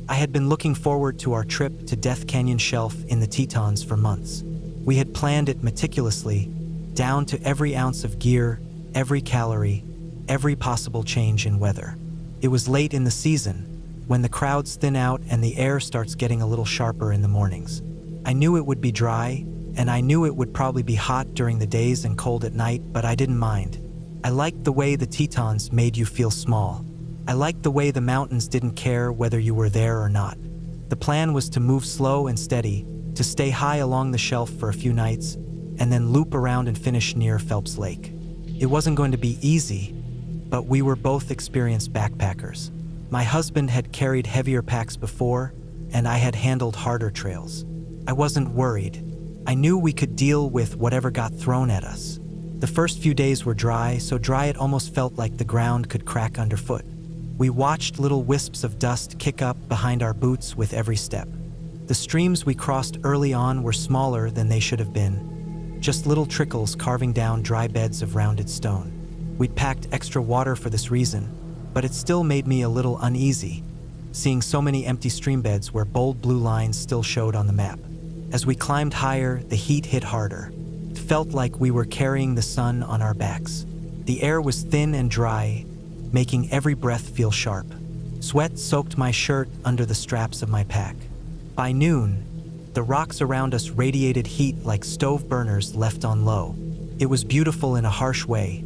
I had been looking forward to our trip to Death Canyon Shelf in the Tetons for months. We had planned it meticulously, down to every ounce of gear, every calorie, every possible change in weather. It was late in the season, when the crowds thin out and the air starts getting a little sharper in the mornings. I knew it would be dry, and I knew it would probably be hot during the days and cold at night, but I didn't mind. I liked the way the Tetons made you feel small. I liked the way the mountains didn't care whether you were there or not. The plan was to move slow and steady, to stay high along the shelf for a few nights, and then loop around and finish near Phelps Lake. It wasn't going to be easy, but we were both experienced backpackers. My husband had carried heavier packs before, and I had handled harder trails. I wasn't worried. I knew we could deal with whatever got thrown at us. The first few days were dry, so dry it almost felt like the ground could crack underfoot. We watched little wisps of dust kick up behind our boots with every step. The streams we crossed early on were smaller than they should have been, just little trickles carving down dry beds of rounded stone. We'd packed extra water for this reason, but it still made me a little uneasy, seeing so many empty stream beds where bold blue lines still showed on the map. As we climbed higher, the heat hit harder. It felt like we were carrying the sun on our backs. The air was thin and dry, making every breath feel sharp. Sweat soaked my shirt under the straps of my pack. By noon, the rocks around us radiated heat like stove burners left on low. It was beautiful in a harsh way.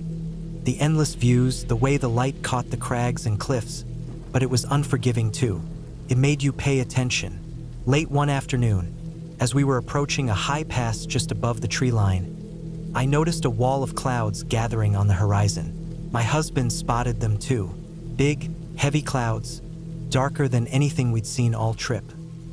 The endless views, the way the light caught the crags and cliffs, but it was unforgiving too. It made you pay attention. Late one afternoon, as we were approaching a high pass just above the tree line, I noticed a wall of clouds gathering on the horizon. My husband spotted them too. Big, heavy clouds, darker than anything we'd seen all trip.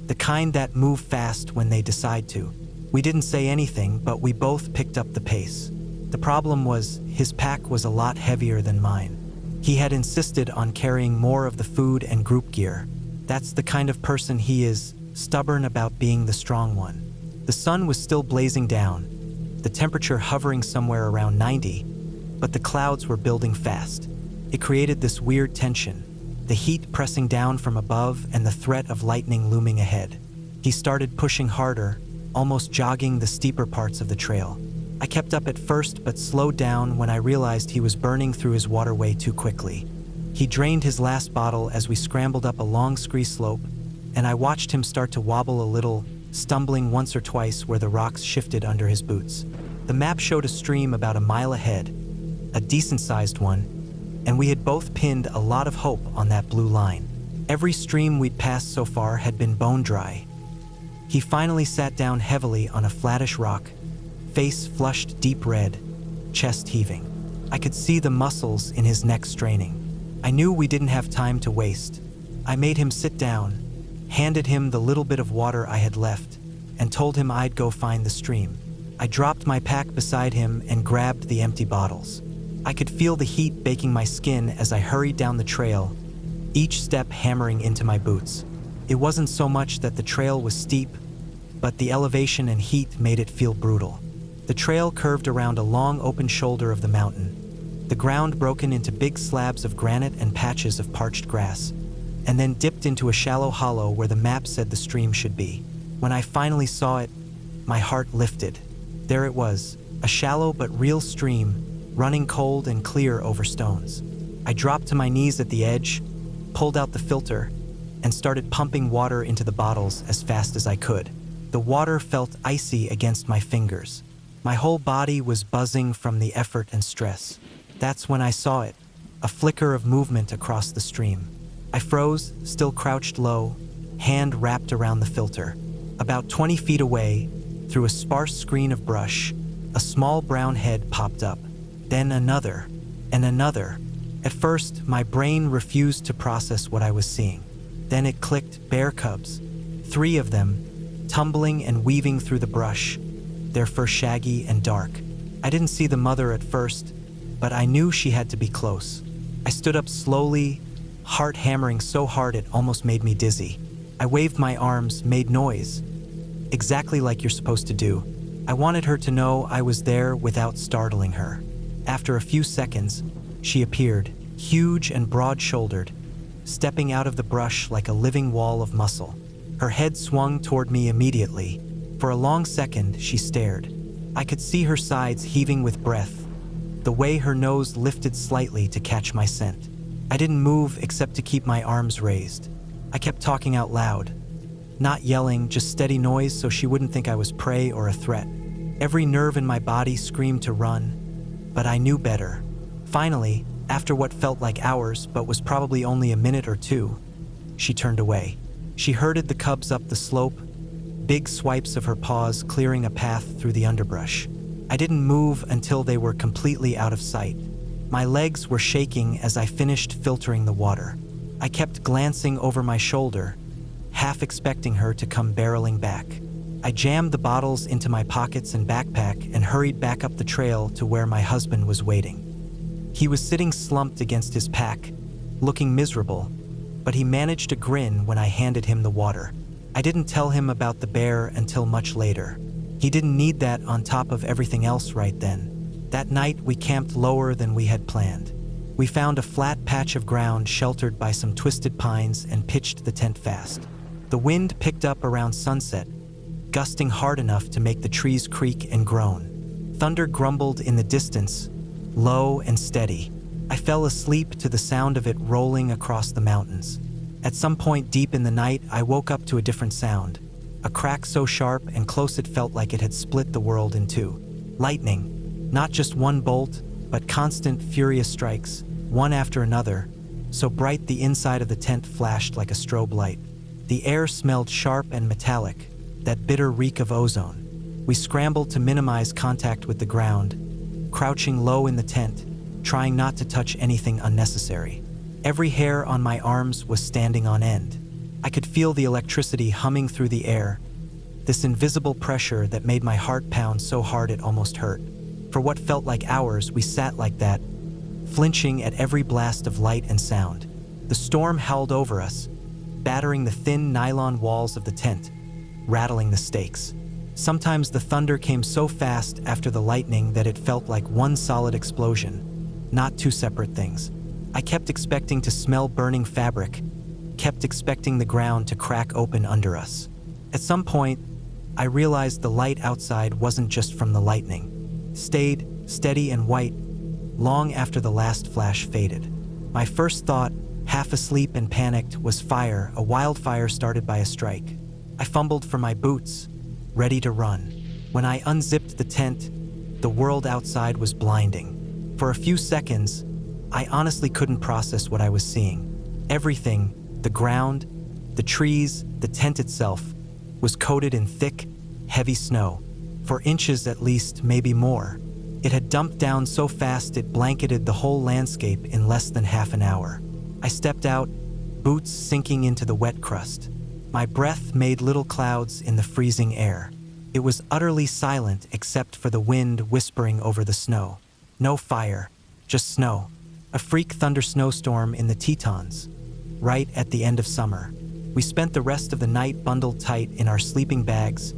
The kind that move fast when they decide to. We didn't say anything, but we both picked up the pace. The problem was, his pack was a lot heavier than mine. He had insisted on carrying more of the food and group gear. That's the kind of person he is, stubborn about being the strong one. The sun was still blazing down, the temperature hovering somewhere around 90, but the clouds were building fast. It created this weird tension, the heat pressing down from above and the threat of lightning looming ahead. He started pushing harder, almost jogging the steeper parts of the trail. I kept up at first but slowed down when I realized he was burning through his water way too quickly. He drained his last bottle as we scrambled up a long scree slope, and I watched him start to wobble a little, stumbling once or twice where the rocks shifted under his boots. The map showed a stream about a mile ahead, a decent-sized one, and we had both pinned a lot of hope on that blue line. Every stream we'd passed so far had been bone dry. He finally sat down heavily on a flattish rock, face flushed deep red, chest heaving. I could see the muscles in his neck straining. I knew we didn't have time to waste. I made him sit down, handed him the little bit of water I had left, and told him I'd go find the stream. I dropped my pack beside him and grabbed the empty bottles. I could feel the heat baking my skin as I hurried down the trail, each step hammering into my boots. It wasn't so much that the trail was steep, but the elevation and heat made it feel brutal. The trail curved around a long open shoulder of the mountain, the ground broken into big slabs of granite and patches of parched grass, and then dipped into a shallow hollow where the map said the stream should be. When I finally saw it, my heart lifted. There it was, a shallow but real stream, running cold and clear over stones. I dropped to my knees at the edge, pulled out the filter, and started pumping water into the bottles as fast as I could. The water felt icy against my fingers. My whole body was buzzing from the effort and stress. That's when I saw it, a flicker of movement across the stream. I froze, still crouched low, hand wrapped around the filter. About 20 feet away, through a sparse screen of brush, a small brown head popped up. Then another, and another. At first, my brain refused to process what I was seeing. Then it clicked: bear cubs. 3 of them, tumbling and weaving through the brush, their fur shaggy and dark. I didn't see the mother at first, but I knew she had to be close. I stood up slowly, heart hammering so hard it almost made me dizzy. I waved my arms, made noise, exactly like you're supposed to do. I wanted her to know I was there without startling her. After a few seconds, she appeared, huge and broad-shouldered, stepping out of the brush like a living wall of muscle. Her head swung toward me immediately. For a long second, she stared. I could see her sides heaving with breath, the way her nose lifted slightly to catch my scent. I didn't move except to keep my arms raised. I kept talking out loud. Not yelling, just steady noise so she wouldn't think I was prey or a threat. Every nerve in my body screamed to run, but I knew better. Finally, after what felt like hours but was probably only a minute or two, she turned away. She herded the cubs up the slope, big swipes of her paws clearing a path through the underbrush. I didn't move until they were completely out of sight. My legs were shaking as I finished filtering the water. I kept glancing over my shoulder, half expecting her to come barreling back. I jammed the bottles into my pockets and backpack and hurried back up the trail to where my husband was waiting. He was sitting slumped against his pack, looking miserable, but he managed to grin when I handed him the water. I didn't tell him about the bear until much later. He didn't need that on top of everything else right then. That night, we camped lower than we had planned. We found a flat patch of ground sheltered by some twisted pines and pitched the tent fast. The wind picked up around sunset, gusting hard enough to make the trees creak and groan. Thunder grumbled in the distance, low and steady. I fell asleep to the sound of it rolling across the mountains. At some point deep in the night, I woke up to a different sound. A crack so sharp and close it felt like it had split the world in two. Lightning, not just one bolt, but constant furious strikes, one after another, so bright the inside of the tent flashed like a strobe light. The air smelled sharp and metallic, that bitter reek of ozone. We scrambled to minimize contact with the ground, crouching low in the tent, trying not to touch anything unnecessary. Every hair on my arms was standing on end. I could feel the electricity humming through the air, this invisible pressure that made my heart pound so hard it almost hurt. For what felt like hours, we sat like that, flinching at every blast of light and sound. The storm howled over us, battering the thin nylon walls of the tent, rattling the stakes. Sometimes the thunder came so fast after the lightning that it felt like one solid explosion, not two separate things. I kept expecting to smell burning fabric, kept expecting the ground to crack open under us. At some point, I realized the light outside wasn't just from the lightning. It stayed steady and white long after the last flash faded. My first thought, half asleep and panicked, was fire, a wildfire started by a strike. I fumbled for my boots, ready to run. When I unzipped the tent, the world outside was blinding. For a few seconds, I honestly couldn't process what I was seeing. Everything, the ground, the trees, the tent itself, was coated in thick, heavy snow. For inches at least, maybe more. It had dumped down so fast it blanketed the whole landscape in less than half an hour. I stepped out, boots sinking into the wet crust. My breath made little clouds in the freezing air. It was utterly silent except for the wind whispering over the snow. No fire, just snow. A freak thunder snowstorm in the Tetons, right at the end of summer. We spent the rest of the night bundled tight in our sleeping bags,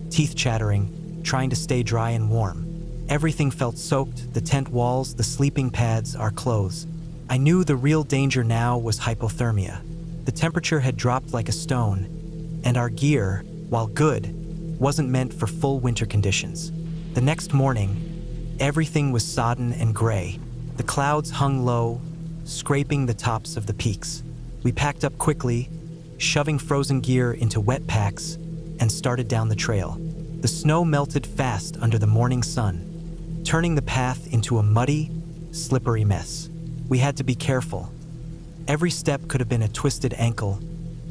teeth chattering, trying to stay dry and warm. Everything felt soaked, the tent walls, the sleeping pads, our clothes. I knew the real danger now was hypothermia. The temperature had dropped like a stone, and our gear, while good, wasn't meant for full winter conditions. The next morning, everything was sodden and gray. The clouds hung low, scraping the tops of the peaks. We packed up quickly, shoving frozen gear into wet packs, and started down the trail. The snow melted fast under the morning sun, turning the path into a muddy, slippery mess. We had to be careful. Every step could have been a twisted ankle,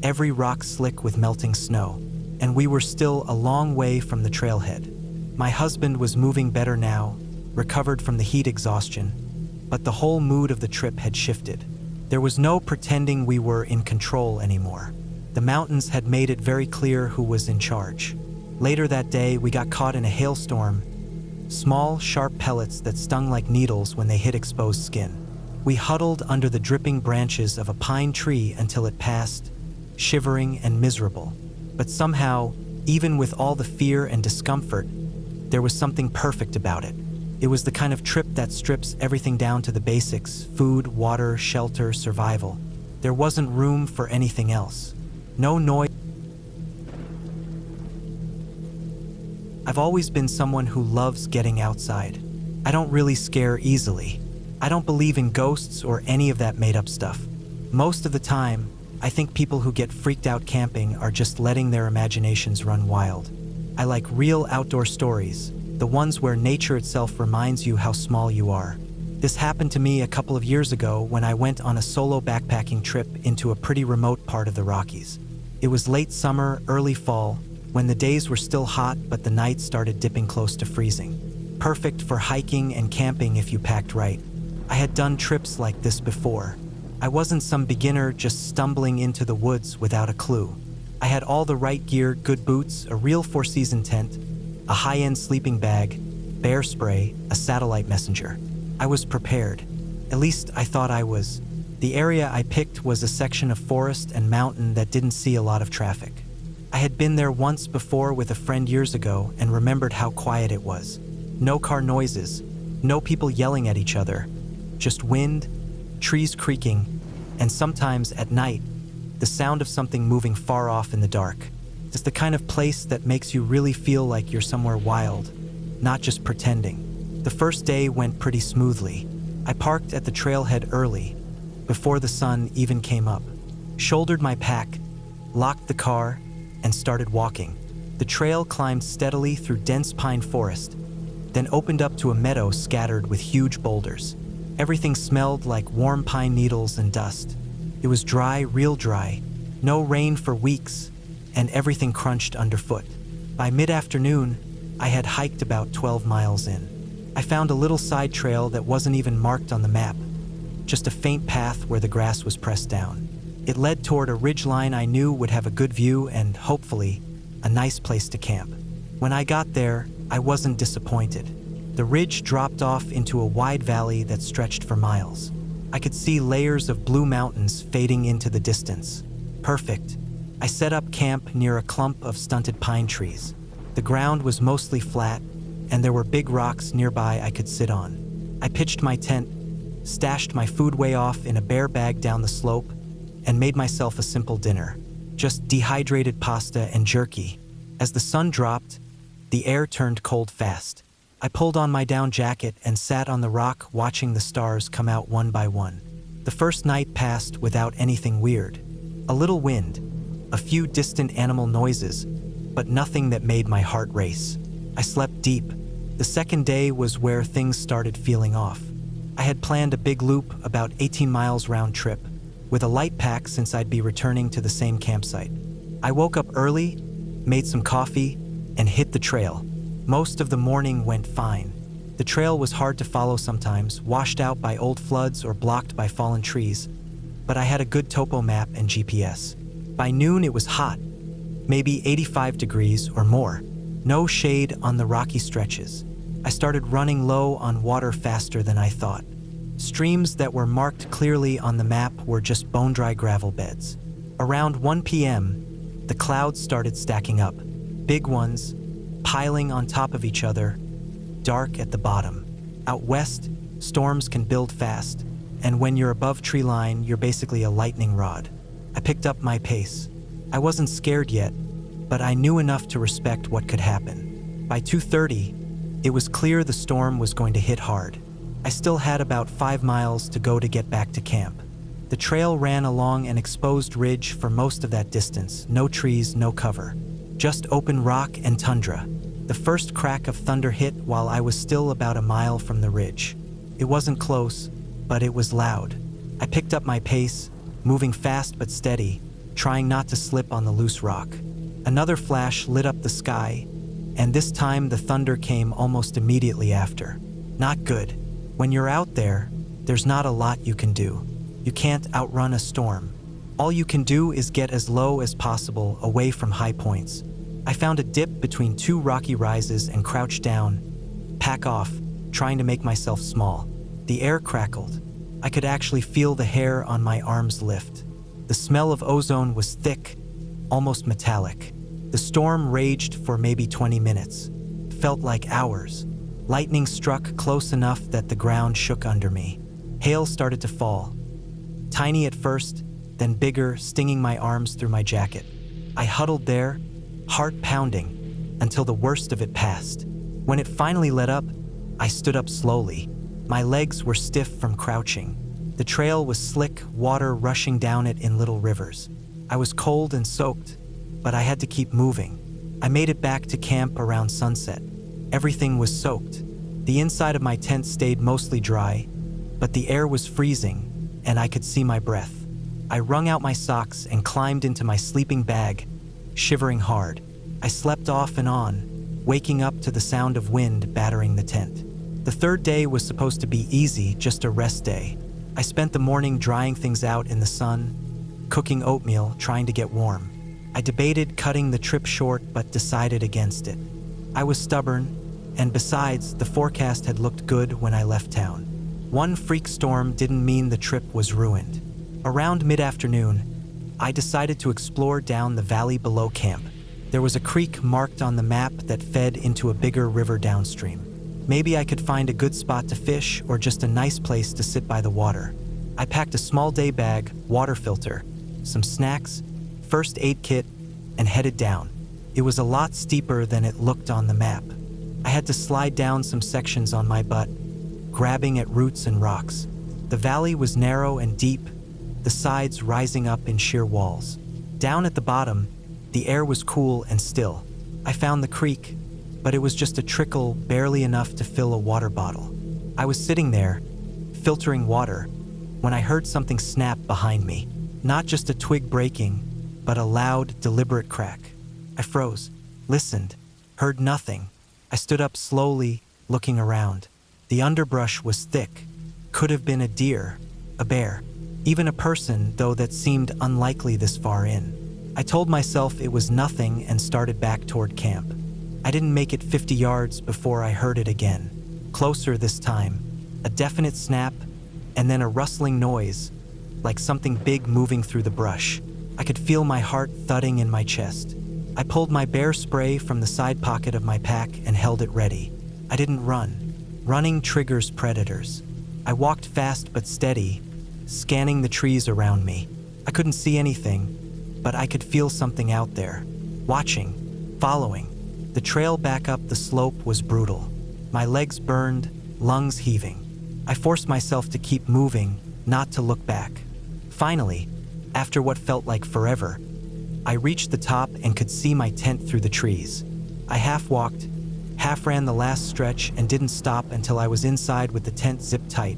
every rock slick with melting snow, and we were still a long way from the trailhead. My husband was moving better now, recovered from the heat exhaustion, but the whole mood of the trip had shifted. There was no pretending we were in control anymore. The mountains had made it very clear who was in charge. Later that day, we got caught in a hailstorm, small, sharp pellets that stung like needles when they hit exposed skin. We huddled under the dripping branches of a pine tree until it passed, shivering and miserable. But somehow, even with all the fear and discomfort, there was something perfect about it. It was the kind of trip that strips everything down to the basics: food, water, shelter, survival. There wasn't room for anything else. No noise. I've always been someone who loves getting outside. I don't really scare easily. I don't believe in ghosts or any of that made-up stuff. Most of the time, I think people who get freaked out camping are just letting their imaginations run wild. I like real outdoor stories, the ones where nature itself reminds you how small you are. This happened to me a couple of years ago when I went on a solo backpacking trip into a pretty remote part of the Rockies. It was late summer, early fall, when the days were still hot but the nights started dipping close to freezing. Perfect for hiking and camping if you packed right. I had done trips like this before. I wasn't some beginner just stumbling into the woods without a clue. I had all the right gear, good boots, a real four-season tent, a high-end sleeping bag, bear spray, a satellite messenger. I was prepared. At least I thought I was. The area I picked was a section of forest and mountain that didn't see a lot of traffic. I had been there once before with a friend years ago and remembered how quiet it was. No car noises, no people yelling at each other, just wind, trees creaking, and sometimes at night, the sound of something moving far off in the dark. It's the kind of place that makes you really feel like you're somewhere wild, not just pretending. The first day went pretty smoothly. I parked at the trailhead early, before the sun even came up, shouldered my pack, locked the car, and started walking. The trail climbed steadily through dense pine forest, then opened up to a meadow scattered with huge boulders. Everything smelled like warm pine needles and dust. It was dry, real dry, no rain for weeks, and everything crunched underfoot. By mid-afternoon, I had hiked about 12 miles in. I found a little side trail that wasn't even marked on the map, just a faint path where the grass was pressed down. It led toward a ridgeline I knew would have a good view and, hopefully, a nice place to camp. When I got there, I wasn't disappointed. The ridge dropped off into a wide valley that stretched for miles. I could see layers of blue mountains fading into the distance. Perfect. I set up camp near a clump of stunted pine trees. The ground was mostly flat, and there were big rocks nearby I could sit on. I pitched my tent, stashed my food way off in a bear bag down the slope, and made myself a simple dinner. Just dehydrated pasta and jerky. As the sun dropped, the air turned cold fast. I pulled on my down jacket and sat on the rock watching the stars come out one by one. The first night passed without anything weird. A little wind, a few distant animal noises, but nothing that made my heart race. I slept deep. The second day was where things started feeling off. I had planned a big loop, about 18 miles round trip, with a light pack since I'd be returning to the same campsite. I woke up early, made some coffee, and hit the trail. Most of the morning went fine. The trail was hard to follow sometimes, washed out by old floods or blocked by fallen trees, but I had a good topo map and GPS. By noon it was hot, maybe 85 degrees or more. No shade on the rocky stretches. I started running low on water faster than I thought. Streams that were marked clearly on the map were just bone-dry gravel beds. Around 1 p.m., the clouds started stacking up. Big ones, piling on top of each other, dark at the bottom. Out west, storms can build fast, and when you're above tree line, you're basically a lightning rod. I picked up my pace. I wasn't scared yet, but I knew enough to respect what could happen. By 2:30, it was clear the storm was going to hit hard. I still had about 5 miles to go to get back to camp. The trail ran along an exposed ridge for most of that distance, no trees, no cover. Just open rock and tundra. The first crack of thunder hit while I was still about a mile from the ridge. It wasn't close, but it was loud. I picked up my pace, moving fast but steady, trying not to slip on the loose rock. Another flash lit up the sky, and this time the thunder came almost immediately after. Not good. When you're out there, there's not a lot you can do. You can't outrun a storm. All you can do is get as low as possible away from high points. I found a dip between two rocky rises and crouched down, pack off, trying to make myself small. The air crackled. I could actually feel the hair on my arms lift. The smell of ozone was thick, almost metallic. The storm raged for maybe 20 minutes. Felt like hours. Lightning struck close enough that the ground shook under me. Hail started to fall. Tiny at first, then bigger, stinging my arms through my jacket. I huddled there, heart pounding, until the worst of it passed. When it finally let up, I stood up slowly. My legs were stiff from crouching. The trail was slick, water rushing down it in little rivers. I was cold and soaked, but I had to keep moving. I made it back to camp around sunset. Everything was soaked. The inside of my tent stayed mostly dry, but the air was freezing, and I could see my breath. I wrung out my socks and climbed into my sleeping bag, shivering hard. I slept off and on, waking up to the sound of wind battering the tent. The third day was supposed to be easy, just a rest day. I spent the morning drying things out in the sun, cooking oatmeal, trying to get warm. I debated cutting the trip short, but decided against it. I was stubborn, and besides, the forecast had looked good when I left town. One freak storm didn't mean the trip was ruined. Around mid-afternoon, I decided to explore down the valley below camp. There was a creek marked on the map that fed into a bigger river downstream. Maybe I could find a good spot to fish or just a nice place to sit by the water. I packed a small day bag, water filter, some snacks, first aid kit, and headed down. It was a lot steeper than it looked on the map. I had to slide down some sections on my butt, grabbing at roots and rocks. The valley was narrow and deep, the sides rising up in sheer walls. Down at the bottom, the air was cool and still. I found the creek, but it was just a trickle, barely enough to fill a water bottle. I was sitting there, filtering water, when I heard something snap behind me. Not just a twig breaking, but a loud, deliberate crack. I froze, listened, heard nothing. I stood up slowly, looking around. The underbrush was thick. Could have been a deer, a bear, even a person, though that seemed unlikely this far in. I told myself it was nothing and started back toward camp. I didn't make it 50 yards before I heard it again. Closer this time, a definite snap, and then a rustling noise, like something big moving through the brush. I could feel my heart thudding in my chest. I pulled my bear spray from the side pocket of my pack and held it ready. I didn't run. Running triggers predators. I walked fast but steady, scanning the trees around me. I couldn't see anything, but I could feel something out there, watching, following. The trail back up the slope was brutal. My legs burned, lungs heaving. I forced myself to keep moving, not to look back. Finally, after what felt like forever, I reached the top and could see my tent through the trees. I half walked, half ran the last stretch and didn't stop until I was inside with the tent zipped tight.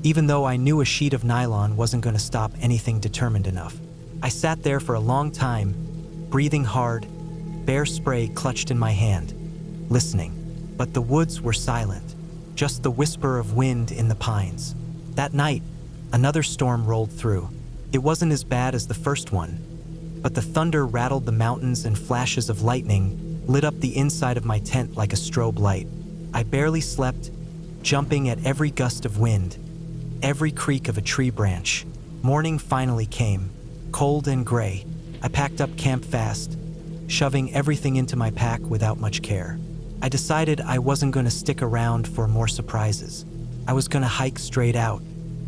Even though I knew a sheet of nylon wasn't going to stop anything determined enough. I sat there for a long time, breathing hard, bear spray clutched in my hand, listening. But the woods were silent, just the whisper of wind in the pines. That night, another storm rolled through. It wasn't as bad as the first one, but the thunder rattled the mountains and flashes of lightning lit up the inside of my tent like a strobe light. I barely slept, jumping at every gust of wind, every creak of a tree branch. Morning finally came, cold and gray. I packed up camp fast, shoving everything into my pack without much care. I decided I wasn't going to stick around for more surprises. I was going to hike straight out.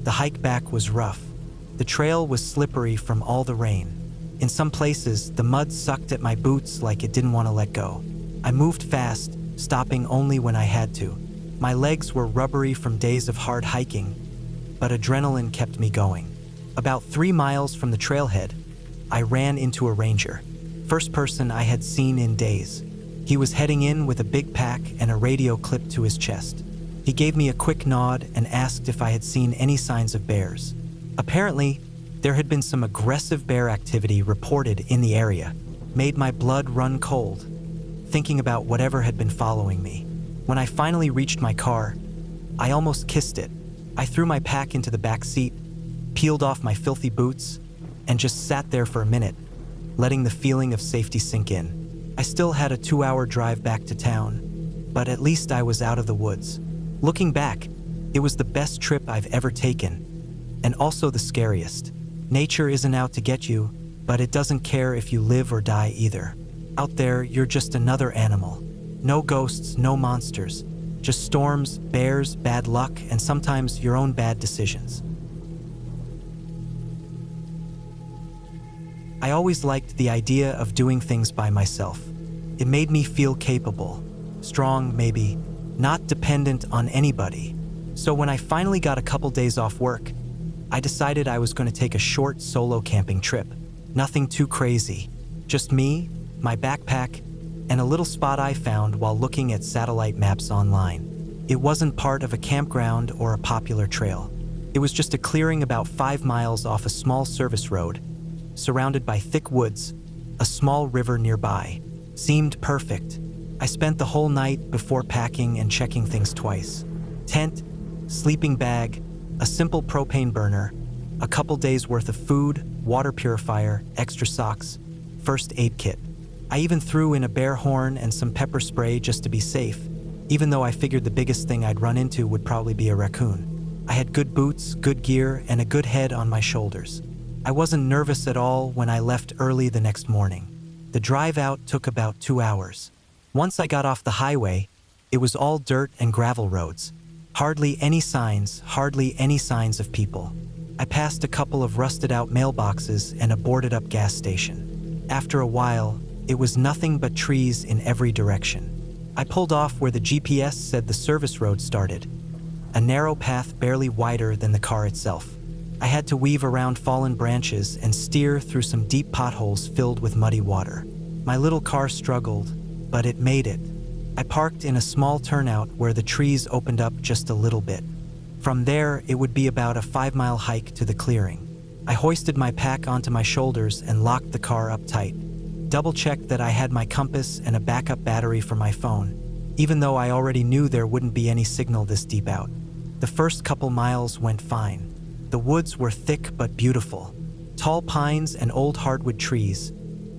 The hike back was rough. The trail was slippery from all the rain. In some places, the mud sucked at my boots like it didn't want to let go. I moved fast, stopping only when I had to. My legs were rubbery from days of hard hiking, but adrenaline kept me going. About 3 miles from the trailhead, I ran into a ranger. First person I had seen in days. He was heading in with a big pack and a radio clipped to his chest. He gave me a quick nod and asked if I had seen any signs of bears. Apparently, there had been some aggressive bear activity reported in the area. Made my blood run cold, thinking about whatever had been following me. When I finally reached my car, I almost kissed it. I threw my pack into the back seat, peeled off my filthy boots, and just sat there for a minute, letting the feeling of safety sink in. I still had a 2-hour drive back to town, but at least I was out of the woods. Looking back, it was the best trip I've ever taken, and also the scariest. Nature isn't out to get you, but it doesn't care if you live or die either. Out there, you're just another animal. No ghosts, no monsters. Just storms, bears, bad luck, and sometimes your own bad decisions. I always liked the idea of doing things by myself. It made me feel capable, strong maybe, not dependent on anybody. So when I finally got a couple days off work, I decided I was going to take a short solo camping trip. Nothing too crazy, just me, my backpack, and a little spot I found while looking at satellite maps online. It wasn't part of a campground or a popular trail. It was just a clearing about 5 miles off a small service road, surrounded by thick woods, a small river nearby. Seemed perfect. I spent the whole night before packing and checking things twice. Tent, sleeping bag, a simple propane burner, a couple days worth of food, water purifier, extra socks, first aid kit. I even threw in a bear horn and some pepper spray just to be safe, even though I figured the biggest thing I'd run into would probably be a raccoon. I had good boots, good gear, and a good head on my shoulders. I wasn't nervous at all when I left early the next morning. The drive out took about 2 hours. Once I got off the highway, it was all dirt and gravel roads. Hardly any signs of people. I passed a couple of rusted out mailboxes and a boarded up gas station. After a while, it was nothing but trees in every direction. I pulled off where the GPS said the service road started, a narrow path barely wider than the car itself. I had to weave around fallen branches and steer through some deep potholes filled with muddy water. My little car struggled, but it made it. I parked in a small turnout where the trees opened up just a little bit. From there, it would be about a 5-mile hike to the clearing. I hoisted my pack onto my shoulders and locked the car up tight. Double-checked that I had my compass and a backup battery for my phone, even though I already knew there wouldn't be any signal this deep out. The first couple miles went fine. The woods were thick but beautiful. Tall pines and old hardwood trees.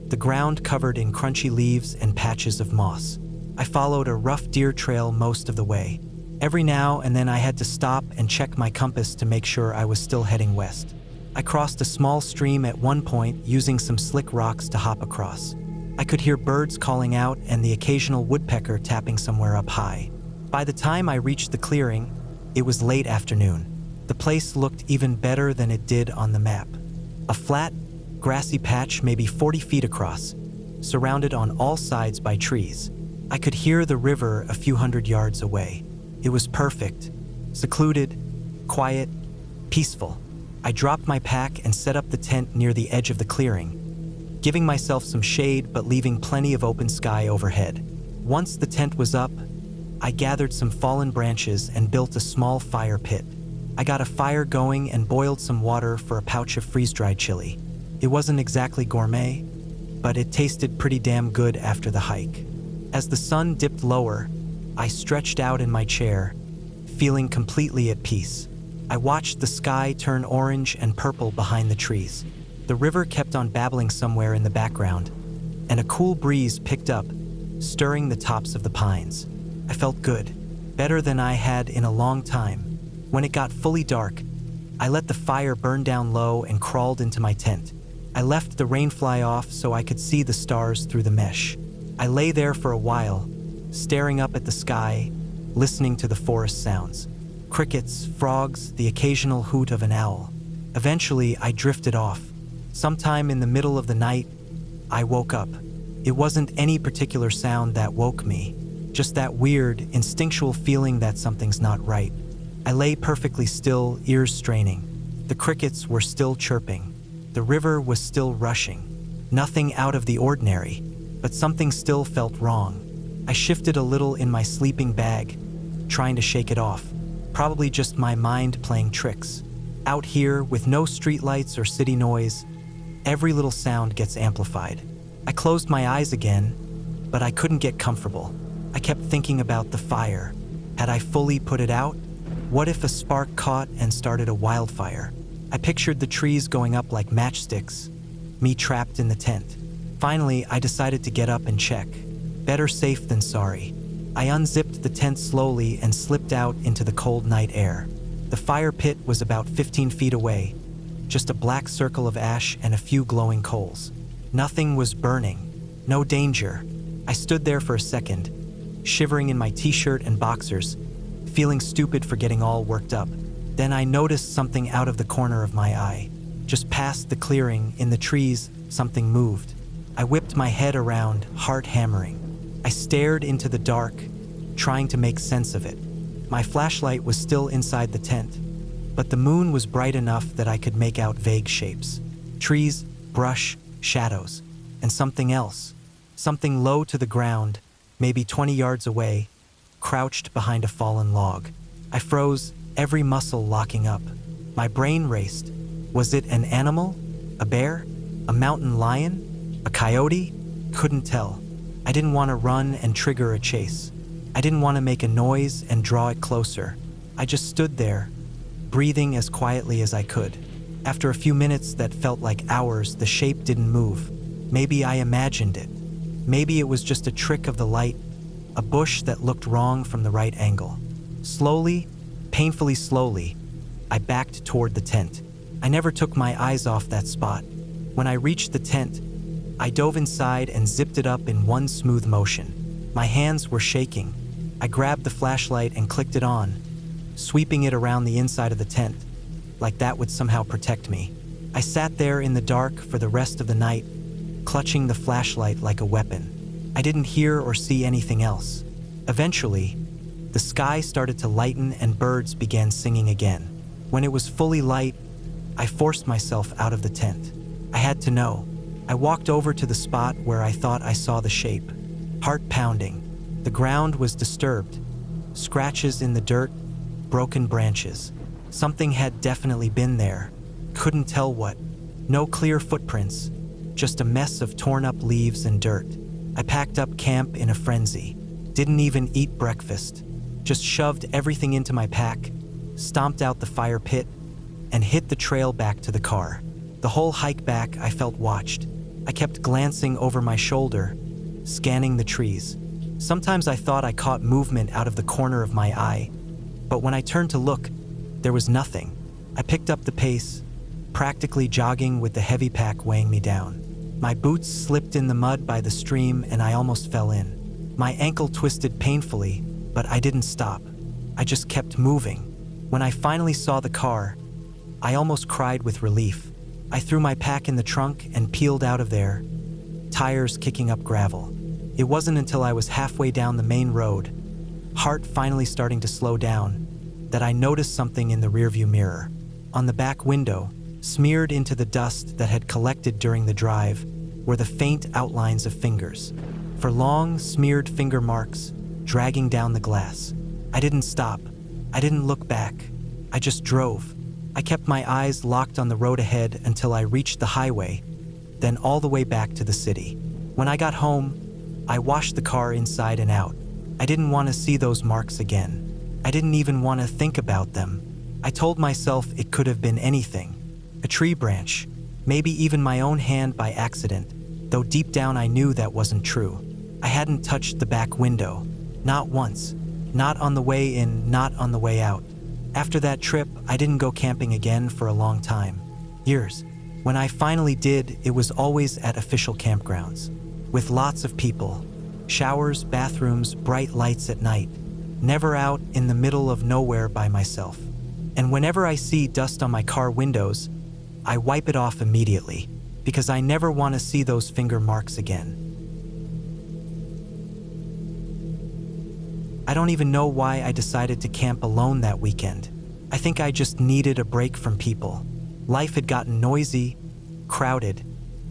The ground covered in crunchy leaves and patches of moss. I followed a rough deer trail most of the way. Every now and then I had to stop and check my compass to make sure I was still heading west. I crossed a small stream at one point using some slick rocks to hop across. I could hear birds calling out and the occasional woodpecker tapping somewhere up high. By the time I reached the clearing, it was late afternoon. The place looked even better than it did on the map. A flat, grassy patch maybe 40 feet across, surrounded on all sides by trees. I could hear the river a few hundred yards away. It was perfect, secluded, quiet, peaceful. I dropped my pack and set up the tent near the edge of the clearing, giving myself some shade but leaving plenty of open sky overhead. Once the tent was up, I gathered some fallen branches and built a small fire pit. I got a fire going and boiled some water for a pouch of freeze-dried chili. It wasn't exactly gourmet, but it tasted pretty damn good after the hike. As the sun dipped lower, I stretched out in my chair, feeling completely at peace. I watched the sky turn orange and purple behind the trees. The river kept on babbling somewhere in the background, and a cool breeze picked up, stirring the tops of the pines. I felt good, better than I had in a long time. When it got fully dark, I let the fire burn down low and crawled into my tent. I left the rain fly off so I could see the stars through the mesh. I lay there for a while, staring up at the sky, listening to the forest sounds. Crickets, frogs, the occasional hoot of an owl. Eventually, I drifted off. Sometime in the middle of the night, I woke up. It wasn't any particular sound that woke me, just that weird, instinctual feeling that something's not right. I lay perfectly still, ears straining. The crickets were still chirping. The river was still rushing. Nothing out of the ordinary, but something still felt wrong. I shifted a little in my sleeping bag, trying to shake it off. Probably just my mind playing tricks. Out here, with no streetlights or city noise, every little sound gets amplified. I closed my eyes again, but I couldn't get comfortable. I kept thinking about the fire. Had I fully put it out? What if a spark caught and started a wildfire? I pictured the trees going up like matchsticks, me trapped in the tent. Finally, I decided to get up and check. Better safe than sorry. I unzipped the tent slowly and slipped out into the cold night air. The fire pit was about 15 feet away, just a black circle of ash and a few glowing coals. Nothing was burning, no danger. I stood there for a second, shivering in my t-shirt and boxers, feeling stupid for getting all worked up. Then I noticed something out of the corner of my eye. Just past the clearing, in the trees, something moved. I whipped my head around, heart hammering. I stared into the dark, trying to make sense of it. My flashlight was still inside the tent, but the moon was bright enough that I could make out vague shapes. Trees, brush, shadows, and something else. Something low to the ground, maybe 20 yards away, crouched behind a fallen log. I froze, every muscle locking up. My brain raced. Was it an animal? A bear? A mountain lion? A coyote? Couldn't tell. I didn't want to run and trigger a chase. I didn't want to make a noise and draw it closer. I just stood there, breathing as quietly as I could. After a few minutes that felt like hours, the shape didn't move. Maybe I imagined it. Maybe it was just a trick of the light, a bush that looked wrong from the right angle. Slowly, painfully slowly, I backed toward the tent. I never took my eyes off that spot. When I reached the tent, I dove inside and zipped it up in one smooth motion. My hands were shaking. I grabbed the flashlight and clicked it on, sweeping it around the inside of the tent, like that would somehow protect me. I sat there in the dark for the rest of the night, clutching the flashlight like a weapon. I didn't hear or see anything else. Eventually, the sky started to lighten and birds began singing again. When it was fully light, I forced myself out of the tent. I had to know. I walked over to the spot where I thought I saw the shape. Heart pounding. The ground was disturbed. Scratches in the dirt, broken branches. Something had definitely been there. Couldn't tell what. No clear footprints, just a mess of torn up leaves and dirt. I packed up camp in a frenzy. Didn't even eat breakfast. Just shoved everything into my pack, stomped out the fire pit, and hit the trail back to the car. The whole hike back, I felt watched. I kept glancing over my shoulder, scanning the trees. Sometimes I thought I caught movement out of the corner of my eye, but when I turned to look, there was nothing. I picked up the pace, practically jogging with the heavy pack weighing me down. My boots slipped in the mud by the stream and I almost fell in. My ankle twisted painfully, but I didn't stop. I just kept moving. When I finally saw the car, I almost cried with relief. I threw my pack in the trunk and peeled out of there, tires kicking up gravel. It wasn't until I was halfway down the main road, heart finally starting to slow down, that I noticed something in the rearview mirror. On the back window, smeared into the dust that had collected during the drive, were the faint outlines of fingers. For long, smeared finger marks, dragging down the glass. I didn't stop. I didn't look back. I just drove. I kept my eyes locked on the road ahead until I reached the highway, then all the way back to the city. When I got home, I washed the car inside and out. I didn't want to see those marks again. I didn't even want to think about them. I told myself it could have been anything. A tree branch, maybe even my own hand by accident, though deep down I knew that wasn't true. I hadn't touched the back window. Not once. Not on the way in, not on the way out. After that trip, I didn't go camping again for a long time. Years. When I finally did, it was always at official campgrounds, with lots of people. Showers, bathrooms, bright lights at night. Never out in the middle of nowhere by myself. And whenever I see dust on my car windows, I wipe it off immediately, because I never want to see those finger marks again. I don't even know why I decided to camp alone that weekend. I think I just needed a break from people. Life had gotten noisy, crowded,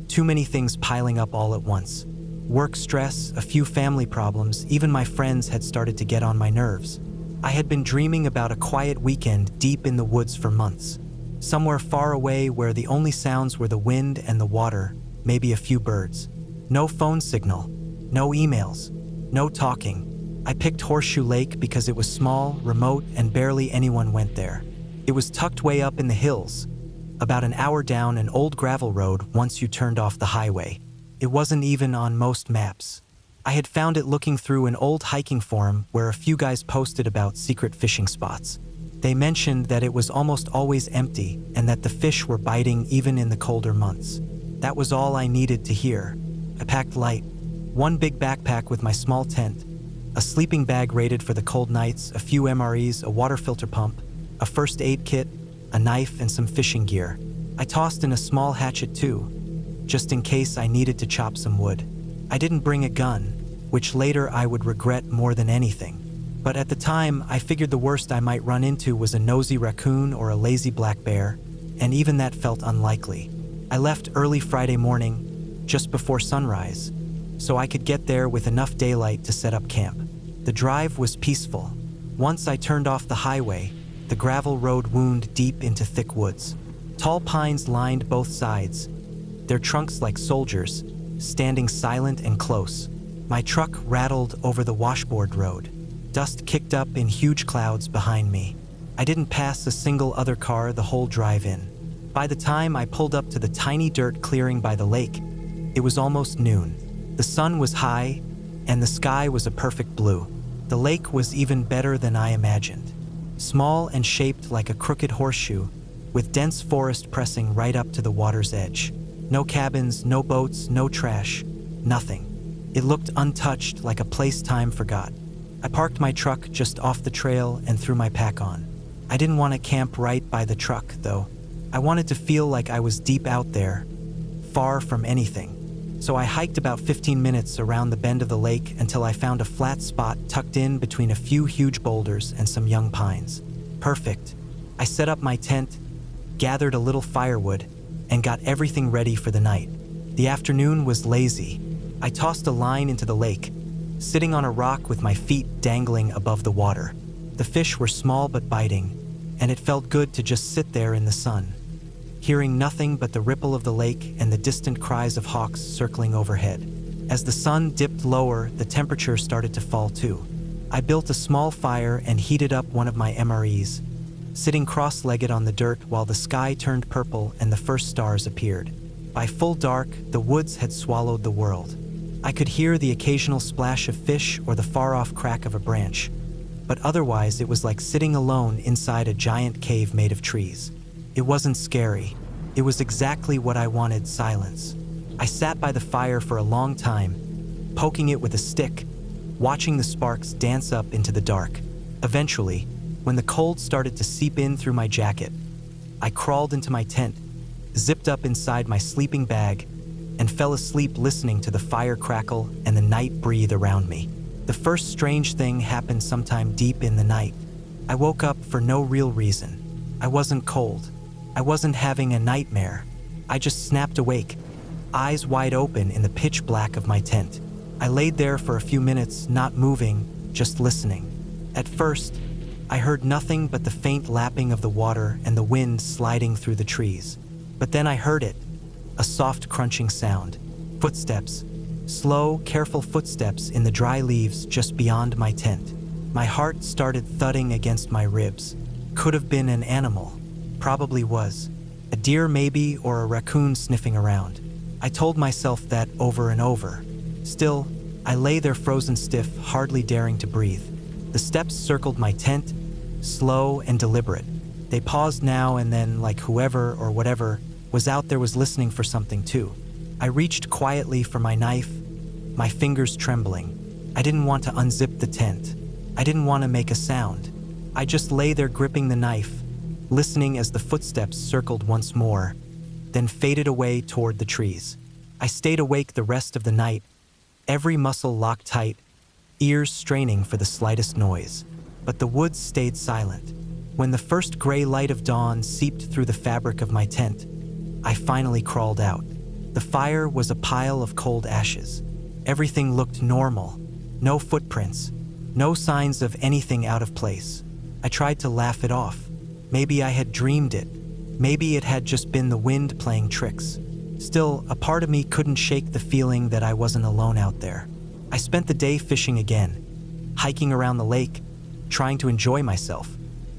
too many things piling up all at once. Work stress, a few family problems, even my friends had started to get on my nerves. I had been dreaming about a quiet weekend deep in the woods for months. Somewhere far away where the only sounds were the wind and the water, maybe a few birds. No phone signal, no emails, no talking. I picked Horseshoe Lake because it was small, remote, and barely anyone went there. It was tucked way up in the hills, about an hour down an old gravel road once you turned off the highway. It wasn't even on most maps. I had found it looking through an old hiking forum where a few guys posted about secret fishing spots. They mentioned that it was almost always empty and that the fish were biting even in the colder months. That was all I needed to hear. I packed light. One big backpack with my small tent, a sleeping bag rated for the cold nights, a few MREs, a water filter pump, a first aid kit, a knife, and some fishing gear. I tossed in a small hatchet too, just in case I needed to chop some wood. I didn't bring a gun, which later I would regret more than anything. But at the time, I figured the worst I might run into was a nosy raccoon or a lazy black bear, and even that felt unlikely. I left early Friday morning, just before sunrise, so I could get there with enough daylight to set up camp. The drive was peaceful. Once I turned off the highway, the gravel road wound deep into thick woods. Tall pines lined both sides, their trunks like soldiers, standing silent and close. My truck rattled over the washboard road. Dust kicked up in huge clouds behind me. I didn't pass a single other car the whole drive-in. By the time I pulled up to the tiny dirt clearing by the lake, it was almost noon. The sun was high, and the sky was a perfect blue. The lake was even better than I imagined. Small and shaped like a crooked horseshoe, with dense forest pressing right up to the water's edge. No cabins, no boats, no trash, nothing. It looked untouched, like a place time forgot. I parked my truck just off the trail and threw my pack on. I didn't want to camp right by the truck, though. I wanted to feel like I was deep out there, far from anything. So I hiked about 15 minutes around the bend of the lake until I found a flat spot tucked in between a few huge boulders and some young pines. Perfect. I set up my tent, gathered a little firewood, and got everything ready for the night. The afternoon was lazy. I tossed a line into the lake, sitting on a rock with my feet dangling above the water. The fish were small but biting, and it felt good to just sit there in the sun, hearing nothing but the ripple of the lake and the distant cries of hawks circling overhead. As the sun dipped lower, the temperature started to fall too. I built a small fire and heated up one of my MREs, sitting cross-legged on the dirt while the sky turned purple and the first stars appeared. By full dark, the woods had swallowed the world. I could hear the occasional splash of fish or the far-off crack of a branch, but otherwise it was like sitting alone inside a giant cave made of trees. It wasn't scary. It was exactly what I wanted: silence. I sat by the fire for a long time, poking it with a stick, watching the sparks dance up into the dark. Eventually, when the cold started to seep in through my jacket, I crawled into my tent, zipped up inside my sleeping bag, and fell asleep listening to the fire crackle and the night breathe around me. The first strange thing happened sometime deep in the night. I woke up for no real reason. I wasn't cold. I wasn't having a nightmare. I just snapped awake, eyes wide open in the pitch black of my tent. I laid there for a few minutes, not moving, just listening. At first, I heard nothing but the faint lapping of the water and the wind sliding through the trees. But then I heard it, a soft crunching sound. Footsteps. Slow, careful footsteps in the dry leaves just beyond my tent. My heart started thudding against my ribs. Could have been an animal. Probably was. A deer maybe, or a raccoon sniffing around. I told myself that over and over. Still, I lay there frozen stiff, hardly daring to breathe. The steps circled my tent, slow and deliberate. They paused now and then, like whoever or whatever was out there was listening for something too. I reached quietly for my knife, my fingers trembling. I didn't want to unzip the tent. I didn't want to make a sound. I just lay there gripping the knife, listening as the footsteps circled once more, then faded away toward the trees. I stayed awake the rest of the night, every muscle locked tight, ears straining for the slightest noise. But the woods stayed silent. When the first gray light of dawn seeped through the fabric of my tent, I finally crawled out. The fire was a pile of cold ashes. Everything looked normal. No footprints. No signs of anything out of place. I tried to laugh it off. Maybe I had dreamed it. Maybe it had just been the wind playing tricks. Still, a part of me couldn't shake the feeling that I wasn't alone out there. I spent the day fishing again, hiking around the lake, trying to enjoy myself.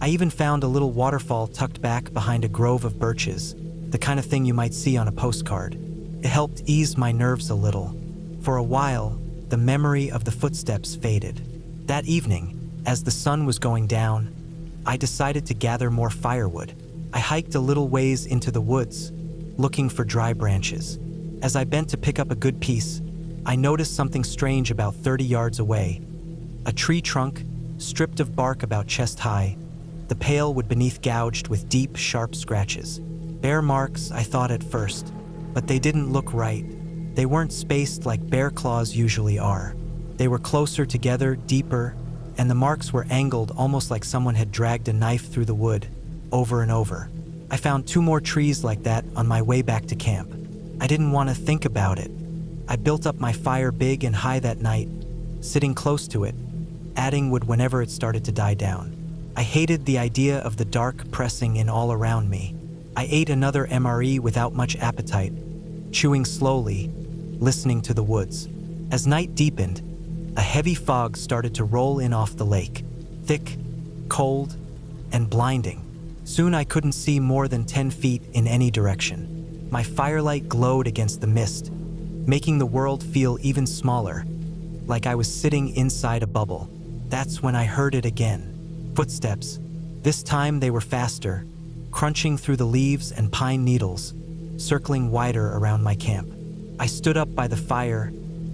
I even found a little waterfall tucked back behind a grove of birches, the kind of thing you might see on a postcard. It helped ease my nerves a little. For a while, the memory of the footsteps faded. That evening, as the sun was going down, I decided to gather more firewood. I hiked a little ways into the woods, looking for dry branches. As I bent to pick up a good piece, I noticed something strange about 30 yards away. A tree trunk, stripped of bark about chest high, the pale wood beneath gouged with deep, sharp scratches. Bear marks, I thought at first, but they didn't look right. They weren't spaced like bear claws usually are. They were closer together, deeper, and the marks were angled almost like someone had dragged a knife through the wood, over and over. I found 2 more trees like that on my way back to camp. I didn't want to think about it. I built up my fire big and high that night, sitting close to it, adding wood whenever it started to die down. I hated the idea of the dark pressing in all around me. I ate another MRE without much appetite, chewing slowly, listening to the woods. As night deepened, a heavy fog started to roll in off the lake, thick, cold, and blinding. Soon I couldn't see more than 10 feet in any direction. My firelight glowed against the mist, making the world feel even smaller, like I was sitting inside a bubble. That's when I heard it again. Footsteps. This time they were faster, crunching through the leaves and pine needles, circling wider around my camp. I stood up by the fire,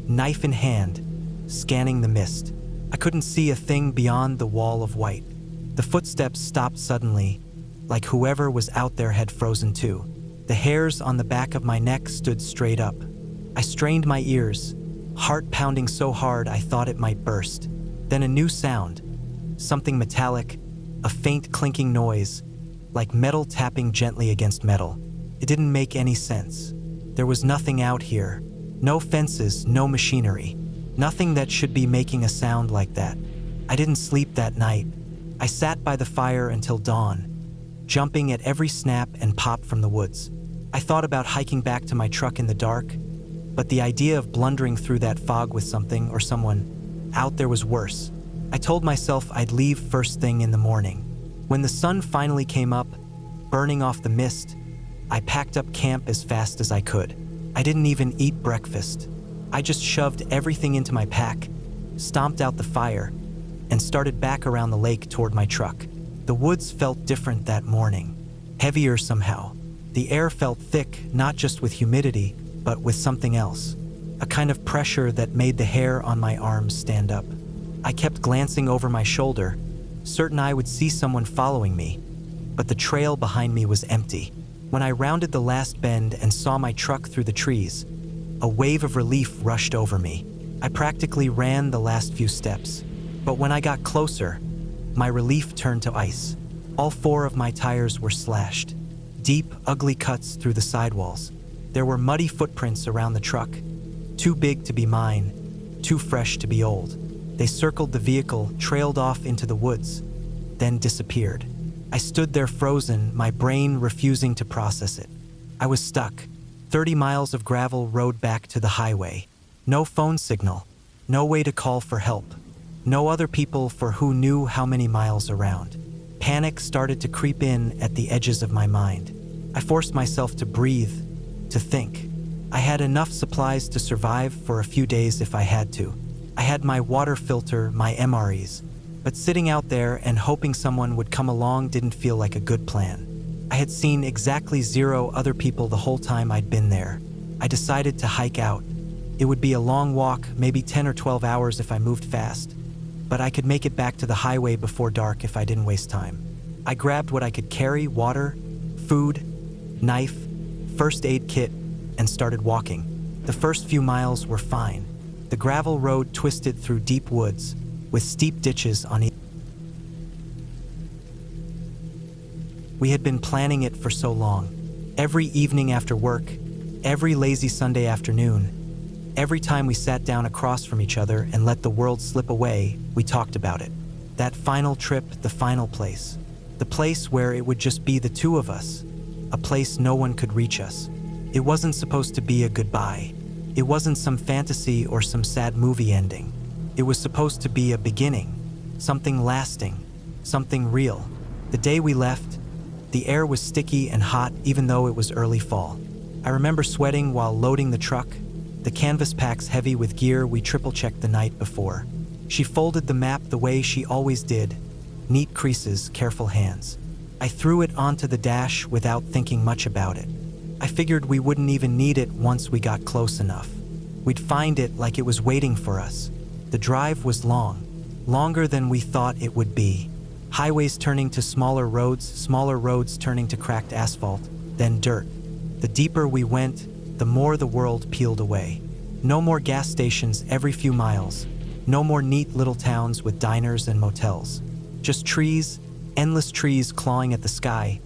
knife in hand, scanning the mist. I couldn't see a thing beyond the wall of white. The footsteps stopped suddenly, like whoever was out there had frozen too. The hairs on the back of my neck stood straight up. I strained my ears, heart pounding so hard I thought it might burst. Then a new sound, something metallic, a faint clinking noise, like metal tapping gently against metal. It didn't make any sense. There was nothing out here. No fences, no machinery. Nothing that should be making a sound like that. I didn't sleep that night. I sat by the fire until dawn, jumping at every snap and pop from the woods. I thought about hiking back to my truck in the dark, but the idea of blundering through that fog with something or someone out there was worse. I told myself I'd leave first thing in the morning. When the sun finally came up, burning off the mist, I packed up camp as fast as I could. I didn't even eat breakfast. I just shoved everything into my pack, stomped out the fire, and started back around the lake toward my truck. The woods felt different that morning, heavier somehow. The air felt thick, not just with humidity, but with something else, a kind of pressure that made the hair on my arms stand up. I kept glancing over my shoulder, certain I would see someone following me, but the trail behind me was empty. When I rounded the last bend and saw my truck through the trees, a wave of relief rushed over me. I practically ran the last few steps, but when I got closer, my relief turned to ice. All 4 of my tires were slashed, deep, ugly cuts through the sidewalls. There were muddy footprints around the truck, too big to be mine, too fresh to be old. They circled the vehicle, trailed off into the woods, then disappeared. I stood there frozen, my brain refusing to process it. I was stuck. 30 miles of gravel road back to the highway. No phone signal, no way to call for help. No other people for who knew how many miles around. Panic started to creep in at the edges of my mind. I forced myself to breathe, to think. I had enough supplies to survive for a few days if I had to. I had my water filter, my MREs, but sitting out there and hoping someone would come along didn't feel like a good plan. I had seen exactly 0 other people the whole time I'd been there. I decided to hike out. It would be a long walk, maybe 10 or 12 hours if I moved fast, but I could make it back to the highway before dark if I didn't waste time. I grabbed what I could carry, water, food, knife, first aid kit, and started walking. The first few miles were fine. The gravel road twisted through deep woods, with steep ditches on each. We had been planning it for so long. Every evening after work, every lazy Sunday afternoon, every time we sat down across from each other and let the world slip away, we talked about it. That final trip, the final place. The place where it would just be the 2 of us. A place no one could reach us. It wasn't supposed to be a goodbye. It wasn't some fantasy or some sad movie ending. It was supposed to be a beginning, something lasting, something real. The day we left, the air was sticky and hot even though it was early fall. I remember sweating while loading the truck, the canvas packs heavy with gear we triple-checked the night before. She folded the map the way she always did, neat creases, careful hands. I threw it onto the dash without thinking much about it. I figured we wouldn't even need it once we got close enough. We'd find it like it was waiting for us. The drive was long, longer than we thought it would be. Highways turning to smaller roads turning to cracked asphalt, then dirt. The deeper we went, the more the world peeled away. No more gas stations every few miles. No more neat little towns with diners and motels. Just trees, endless trees clawing at the sky,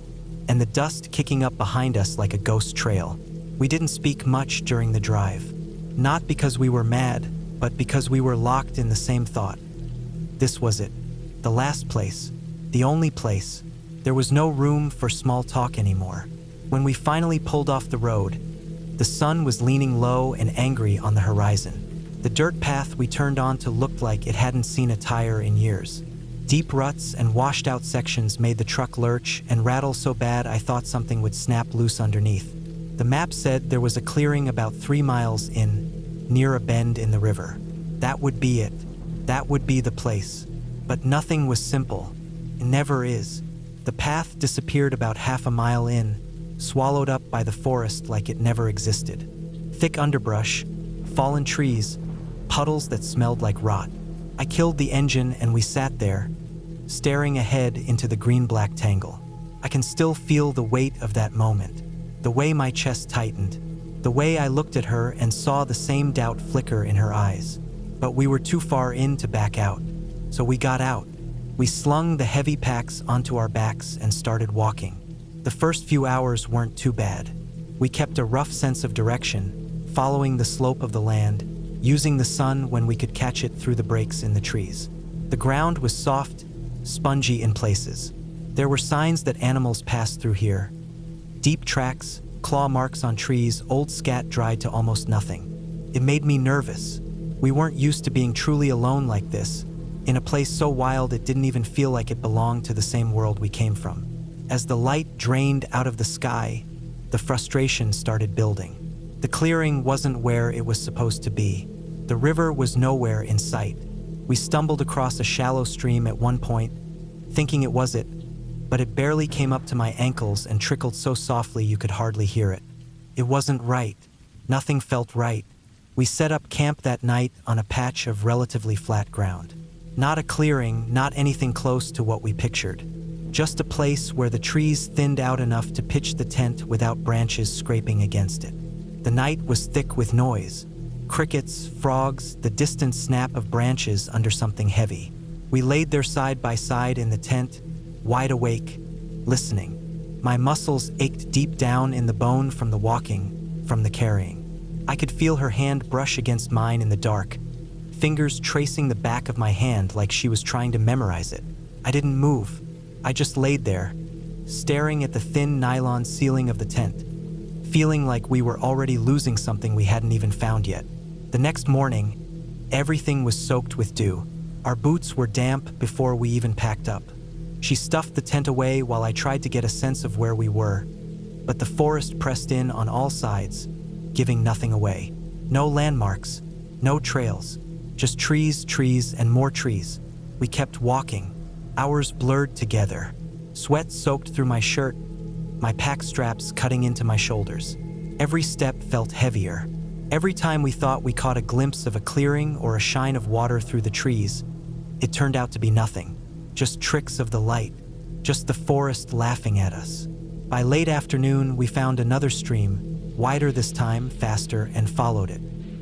and the dust kicking up behind us like a ghost trail. We didn't speak much during the drive. Not because we were mad, but because we were locked in the same thought. This was it. The last place. The only place. There was no room for small talk anymore. When we finally pulled off the road, the sun was leaning low and angry on the horizon. The dirt path we turned onto looked like it hadn't seen a tire in years. Deep ruts and washed-out sections made the truck lurch and rattle so bad I thought something would snap loose underneath. The map said there was a clearing about 3 miles in, near a bend in the river. That would be it. That would be the place. But nothing was simple. It never is. The path disappeared about half a mile in, swallowed up by the forest like it never existed. Thick underbrush, fallen trees, puddles that smelled like rot. I killed the engine and we sat there, staring ahead into the green-black tangle. I can still feel the weight of that moment, the way my chest tightened, the way I looked at her and saw the same doubt flicker in her eyes. But we were too far in to back out, so we got out. We slung the heavy packs onto our backs and started walking. The first few hours weren't too bad. We kept a rough sense of direction, following the slope of the land, using the sun when we could catch it through the breaks in the trees. The ground was soft, spongy in places. There were signs that animals passed through here. Deep tracks, claw marks on trees, old scat dried to almost nothing. It made me nervous. We weren't used to being truly alone like this, in a place so wild it didn't even feel like it belonged to the same world we came from. As the light drained out of the sky, the frustration started building. The clearing wasn't where it was supposed to be. The river was nowhere in sight. We stumbled across a shallow stream at one point, thinking it was it, but it barely came up to my ankles and trickled so softly you could hardly hear it. It wasn't right. Nothing felt right. We set up camp that night on a patch of relatively flat ground. Not a clearing, not anything close to what we pictured. Just a place where the trees thinned out enough to pitch the tent without branches scraping against it. The night was thick with noise. Crickets, frogs, the distant snap of branches under something heavy. We laid there side by side in the tent, wide awake, listening. My muscles ached deep down in the bone from the walking, from the carrying. I could feel her hand brush against mine in the dark, fingers tracing the back of my hand like she was trying to memorize it. I didn't move. I just laid there, staring at the thin nylon ceiling of the tent, feeling like we were already losing something we hadn't even found yet. The next morning, everything was soaked with dew. Our boots were damp before we even packed up. She stuffed the tent away while I tried to get a sense of where we were, but the forest pressed in on all sides, giving nothing away. No landmarks, no trails, just trees, trees, and more trees. We kept walking, hours blurred together, sweat soaked through my shirt, my pack straps cutting into my shoulders. Every step felt heavier. Every time we thought we caught a glimpse of a clearing or a shine of water through the trees, it turned out to be nothing. Just tricks of the light, just the forest laughing at us. By late afternoon, we found another stream, wider this time, faster, and followed it.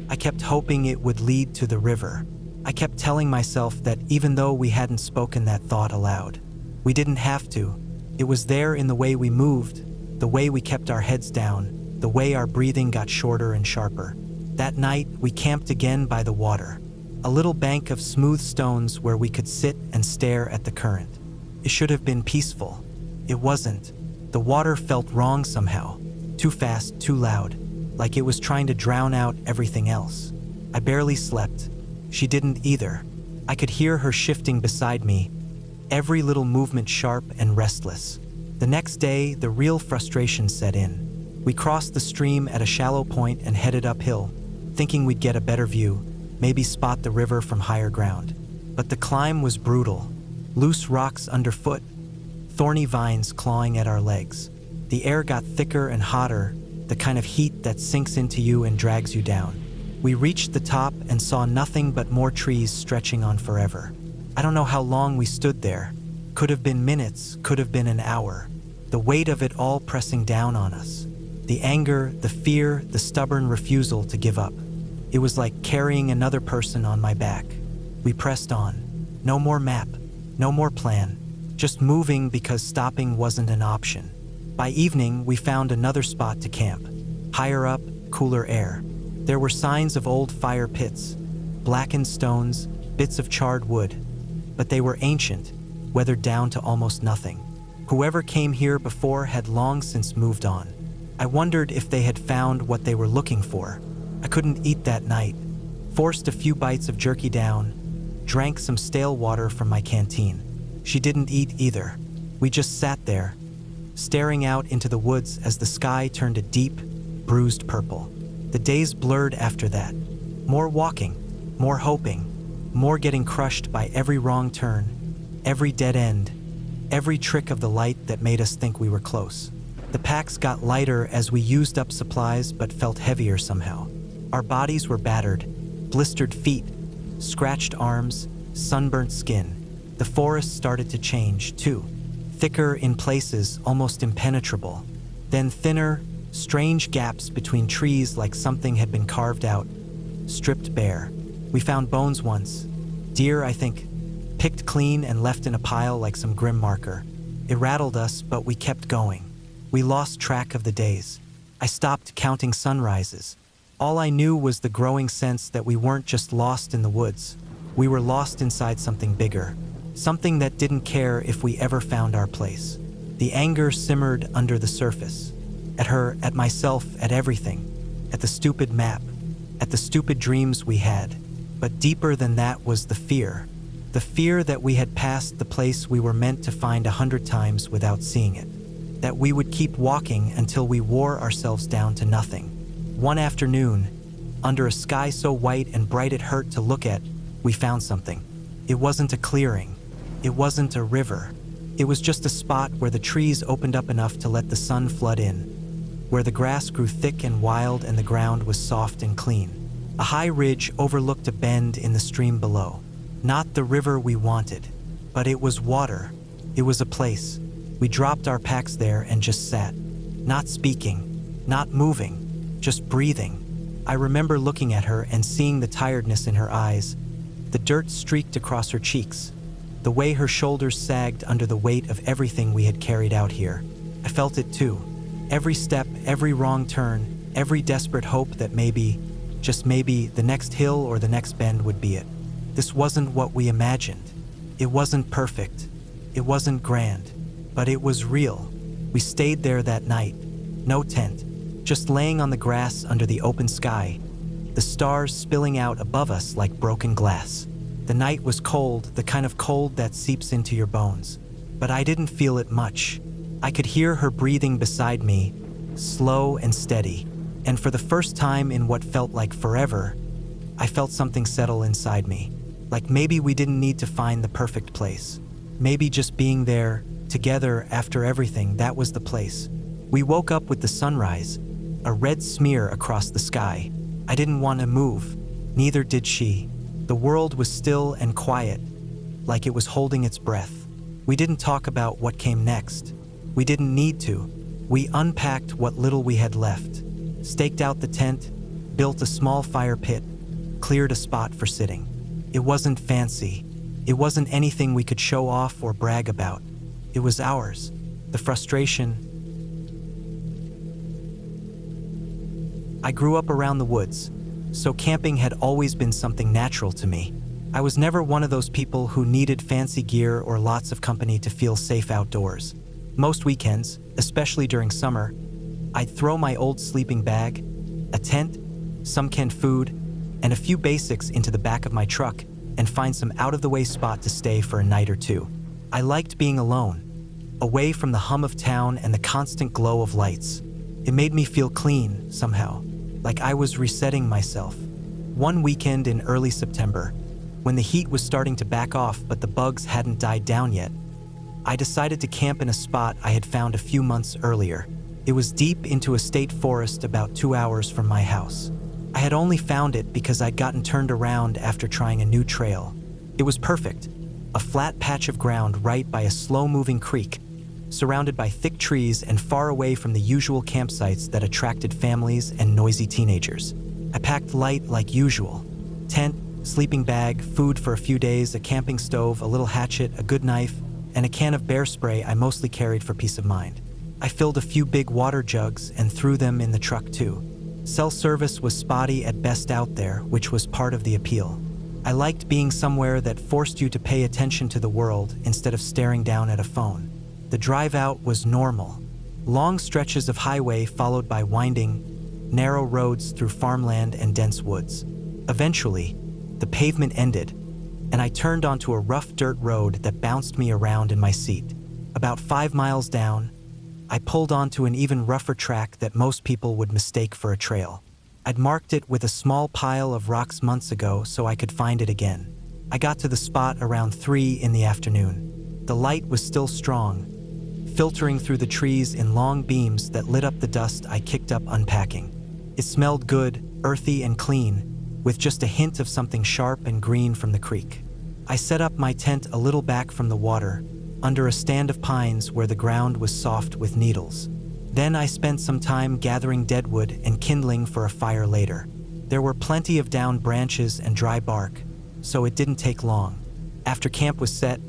I kept hoping it would lead to the river. I kept telling myself that even though we hadn't spoken that thought aloud, we didn't have to. It was there in the way we moved, the way we kept our heads down, the way our breathing got shorter and sharper. That night, we camped again by the water, a little bank of smooth stones where we could sit and stare at the current. It should have been peaceful. It wasn't. The water felt wrong somehow, too fast, too loud, like it was trying to drown out everything else. I barely slept. She didn't either. I could hear her shifting beside me, every little movement sharp and restless. The next day, the real frustration set in. We crossed the stream at a shallow point and headed uphill, thinking we'd get a better view, maybe spot the river from higher ground. But the climb was brutal. Loose rocks underfoot, thorny vines clawing at our legs. The air got thicker and hotter, the kind of heat that sinks into you and drags you down. We reached the top and saw nothing but more trees stretching on forever. I don't know how long we stood there. Could have been minutes, could have been an hour. the weight of it all pressing down on us. The anger, the fear, the stubborn refusal to give up. It was like carrying another person on my back. We pressed on. No more map, no more plan, just moving because stopping wasn't an option. By evening, we found another spot to camp. Higher up, cooler air. There were signs of old fire pits, blackened stones, bits of charred wood, but they were ancient, weathered down to almost nothing. Whoever came here before had long since moved on. I wondered if they had found what they were looking for. I couldn't eat that night. Forced a few bites of jerky down, drank some stale water from my canteen. She didn't eat either. We just sat there, staring out into the woods as the sky turned a deep, bruised purple. The days blurred after that. More walking, more hoping, more getting crushed by every wrong turn, every dead end, every trick of the light that made us think we were close. The packs got lighter as we used up supplies but felt heavier somehow. Our bodies were battered, blistered feet, scratched arms, sunburnt skin. The forest started to change, too. Thicker in places, almost impenetrable. Then thinner, strange gaps between trees like something had been carved out, stripped bare. We found bones once. Deer, I think, picked clean and left in a pile like some grim marker. It rattled us, but we kept going. We lost track of the days. I stopped counting sunrises. All I knew was the growing sense that we weren't just lost in the woods. We were lost inside something bigger, something that didn't care if we ever found our place. The anger simmered under the surface. At her, at myself, at everything. At the stupid map. At the stupid dreams we had. But deeper than that was the fear. The fear that we had passed the place we were meant to find 100 times without seeing it. That we would keep walking until we wore ourselves down to nothing. One afternoon, under a sky so white and bright it hurt to look at, we found something. It wasn't a clearing. It wasn't a river. It was just a spot where the trees opened up enough to let the sun flood in, where the grass grew thick and wild and the ground was soft and clean. A high ridge overlooked a bend in the stream below. Not the river we wanted, but it was water. It was a place. We dropped our packs there and just sat, not speaking, not moving, just breathing. I remember looking at her and seeing the tiredness in her eyes, the dirt streaked across her cheeks, the way her shoulders sagged under the weight of everything we had carried out here. I felt it too. Every step, every wrong turn, every desperate hope that maybe, just maybe, the next hill or the next bend would be it. This wasn't what we imagined. It wasn't perfect. It wasn't grand. But it was real. We stayed there that night. No tent. Just laying on the grass under the open sky. The stars spilling out above us like broken glass. The night was cold, the kind of cold that seeps into your bones. But I didn't feel it much. I could hear her breathing beside me, slow and steady. And for the first time in what felt like forever, I felt something settle inside me. Like maybe we didn't need to find the perfect place. Maybe just being there, together after everything, that was the place. We woke up with the sunrise, a red smear across the sky. I didn't want to move. Neither did she. The world was still and quiet, like it was holding its breath. We didn't talk about what came next. We didn't need to. We unpacked what little we had left, staked out the tent, built a small fire pit, cleared a spot for sitting. It wasn't fancy. It wasn't anything we could show off or brag about. It was ours. The frustration. I grew up around the woods, so camping had always been something natural to me. I was never one of those people who needed fancy gear or lots of company to feel safe outdoors. Most weekends, especially during summer, I'd throw my old sleeping bag, a tent, some canned food, and a few basics into the back of my truck and find some out-of-the-way spot to stay for a night or two. I liked being alone, away from the hum of town and the constant glow of lights. It made me feel clean, somehow, like I was resetting myself. One weekend in early September, when the heat was starting to back off but the bugs hadn't died down yet, I decided to camp in a spot I had found a few months earlier. It was deep into a state forest about 2 hours from my house. I had only found it because I'd gotten turned around after trying a new trail. It was perfect. A flat patch of ground right by a slow-moving creek, surrounded by thick trees and far away from the usual campsites that attracted families and noisy teenagers. I packed light like usual. Tent, sleeping bag, food for a few days, a camping stove, a little hatchet, a good knife, and a can of bear spray I mostly carried for peace of mind. I filled a few big water jugs and threw them in the truck too. Cell service was spotty at best out there, which was part of the appeal. I liked being somewhere that forced you to pay attention to the world instead of staring down at a phone. The drive out was normal. Long stretches of highway followed by winding, narrow roads through farmland and dense woods. Eventually, the pavement ended, and I turned onto a rough dirt road that bounced me around in my seat. About 5 miles down, I pulled onto an even rougher track that most people would mistake for a trail. I'd marked it with a small pile of rocks months ago so I could find it again. I got to the spot around 3 in the afternoon. The light was still strong, filtering through the trees in long beams that lit up the dust I kicked up unpacking. It smelled good, earthy and clean, with just a hint of something sharp and green from the creek. I set up my tent a little back from the water, under a stand of pines where the ground was soft with needles. Then I spent some time gathering deadwood and kindling for a fire later. There were plenty of downed branches and dry bark, so it didn't take long. After camp was set,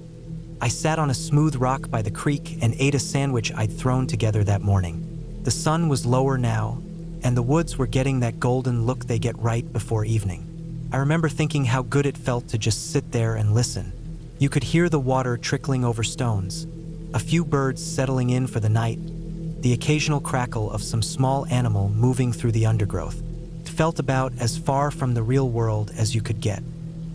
I sat on a smooth rock by the creek and ate a sandwich I'd thrown together that morning. The sun was lower now, and the woods were getting that golden look they get right before evening. I remember thinking how good it felt to just sit there and listen. You could hear the water trickling over stones, a few birds settling in for the night, the occasional crackle of some small animal moving through the undergrowth. It felt about as far from the real world as you could get.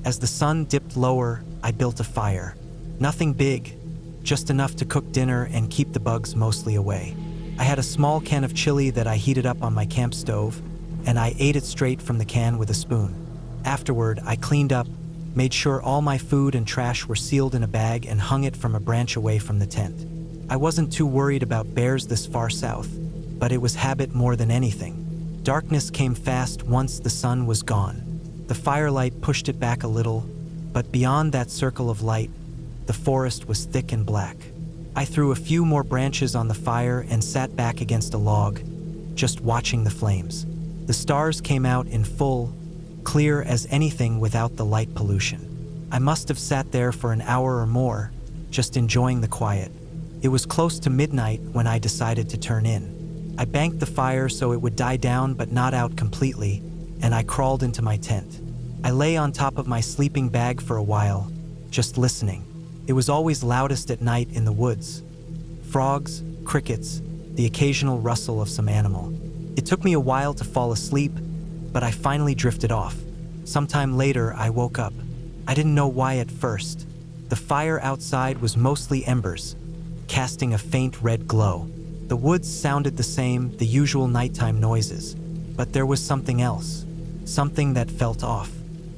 As the sun dipped lower, I built a fire. Nothing big, just enough to cook dinner and keep the bugs mostly away. I had a small can of chili that I heated up on my camp stove, and I ate it straight from the can with a spoon. Afterward, I cleaned up, made sure all my food and trash were sealed in a bag and hung it from a branch away from the tent. I wasn't too worried about bears this far south, but it was habit more than anything. Darkness came fast once the sun was gone. The firelight pushed it back a little, but beyond that circle of light, the forest was thick and black. I threw a few more branches on the fire and sat back against a log, just watching the flames. The stars came out in full, clear as anything without the light pollution. I must have sat there for an hour or more, just enjoying the quiet. It was close to midnight when I decided to turn in. I banked the fire so it would die down but not out completely, and I crawled into my tent. I lay on top of my sleeping bag for a while, just listening. It was always loudest at night in the woods. Frogs, crickets, the occasional rustle of some animal. It took me a while to fall asleep, but I finally drifted off. Sometime later, I woke up. I didn't know why at first. The fire outside was mostly embers, casting a faint red glow. The woods sounded the same, the usual nighttime noises, but there was something else, something that felt off.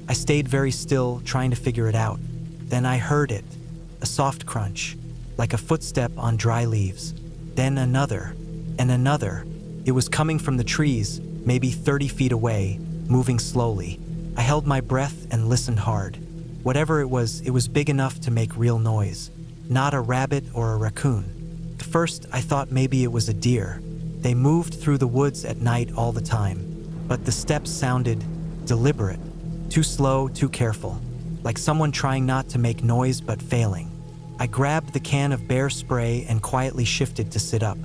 I stayed very still, trying to figure it out. Then I heard it, a soft crunch, like a footstep on dry leaves. Then another, and another. It was coming from the trees, maybe 30 feet away, moving slowly. I held my breath and listened hard. Whatever it was big enough to make real noise. Not a rabbit or a raccoon. At first, I thought maybe it was a deer. They moved through the woods at night all the time, but the steps sounded deliberate, too slow, too careful, like someone trying not to make noise but failing. I grabbed the can of bear spray and quietly shifted to sit up.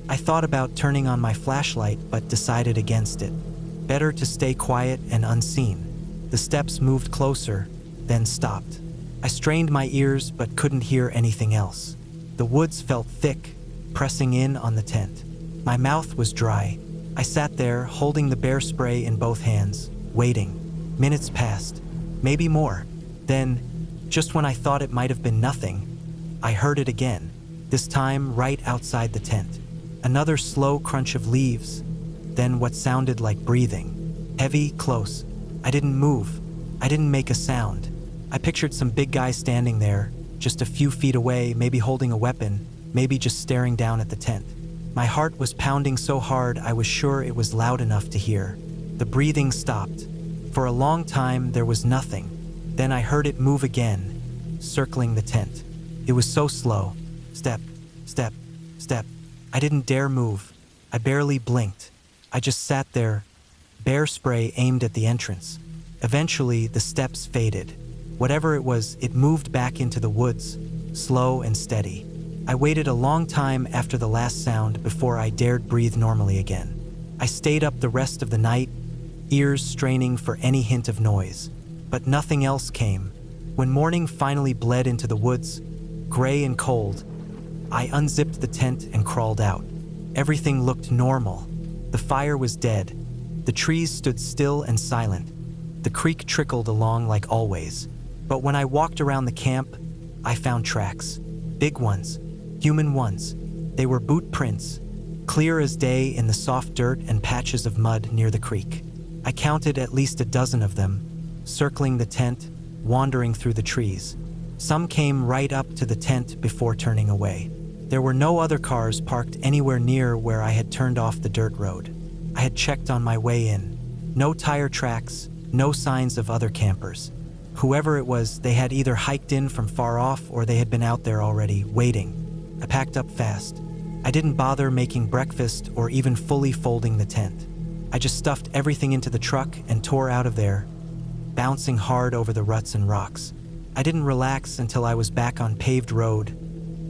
I thought about turning on my flashlight but decided against it. Better to stay quiet and unseen. The steps moved closer, then stopped. I strained my ears but couldn't hear anything else. The woods felt thick, pressing in on the tent. My mouth was dry. I sat there, holding the bear spray in both hands, waiting. Minutes passed, maybe more. Then, just when I thought it might have been nothing, I heard it again, this time right outside the tent. Another slow crunch of leaves, then what sounded like breathing. Heavy, close. I didn't move. I didn't make a sound. I pictured some big guy standing there, just a few feet away, maybe holding a weapon, maybe just staring down at the tent. My heart was pounding so hard I was sure it was loud enough to hear. The breathing stopped. For a long time, there was nothing. Then I heard it move again, circling the tent. It was so slow. Step, step, Step. I didn't dare move. I barely blinked. I just sat there, bear spray aimed at the entrance. Eventually, the steps faded. Whatever it was, it moved back into the woods, slow and steady. I waited a long time after the last sound before I dared breathe normally again. I stayed up the rest of the night, ears straining for any hint of noise. But nothing else came. When morning finally bled into the woods, gray and cold, I unzipped the tent and crawled out. Everything looked normal. The fire was dead. The trees stood still and silent. The creek trickled along like always. But when I walked around the camp, I found tracks. Big ones. Human ones. They were boot prints, clear as day in the soft dirt and patches of mud near the creek. I counted at least a dozen of them, circling the tent, wandering through the trees. Some came right up to the tent before turning away. There were no other cars parked anywhere near where I had turned off the dirt road. I had checked on my way in. No tire tracks, no signs of other campers. Whoever it was, they had either hiked in from far off or they had been out there already, waiting. I packed up fast. I didn't bother making breakfast or even fully folding the tent. I just stuffed everything into the truck and tore out of there, bouncing hard over the ruts and rocks. I didn't relax until I was back on paved road,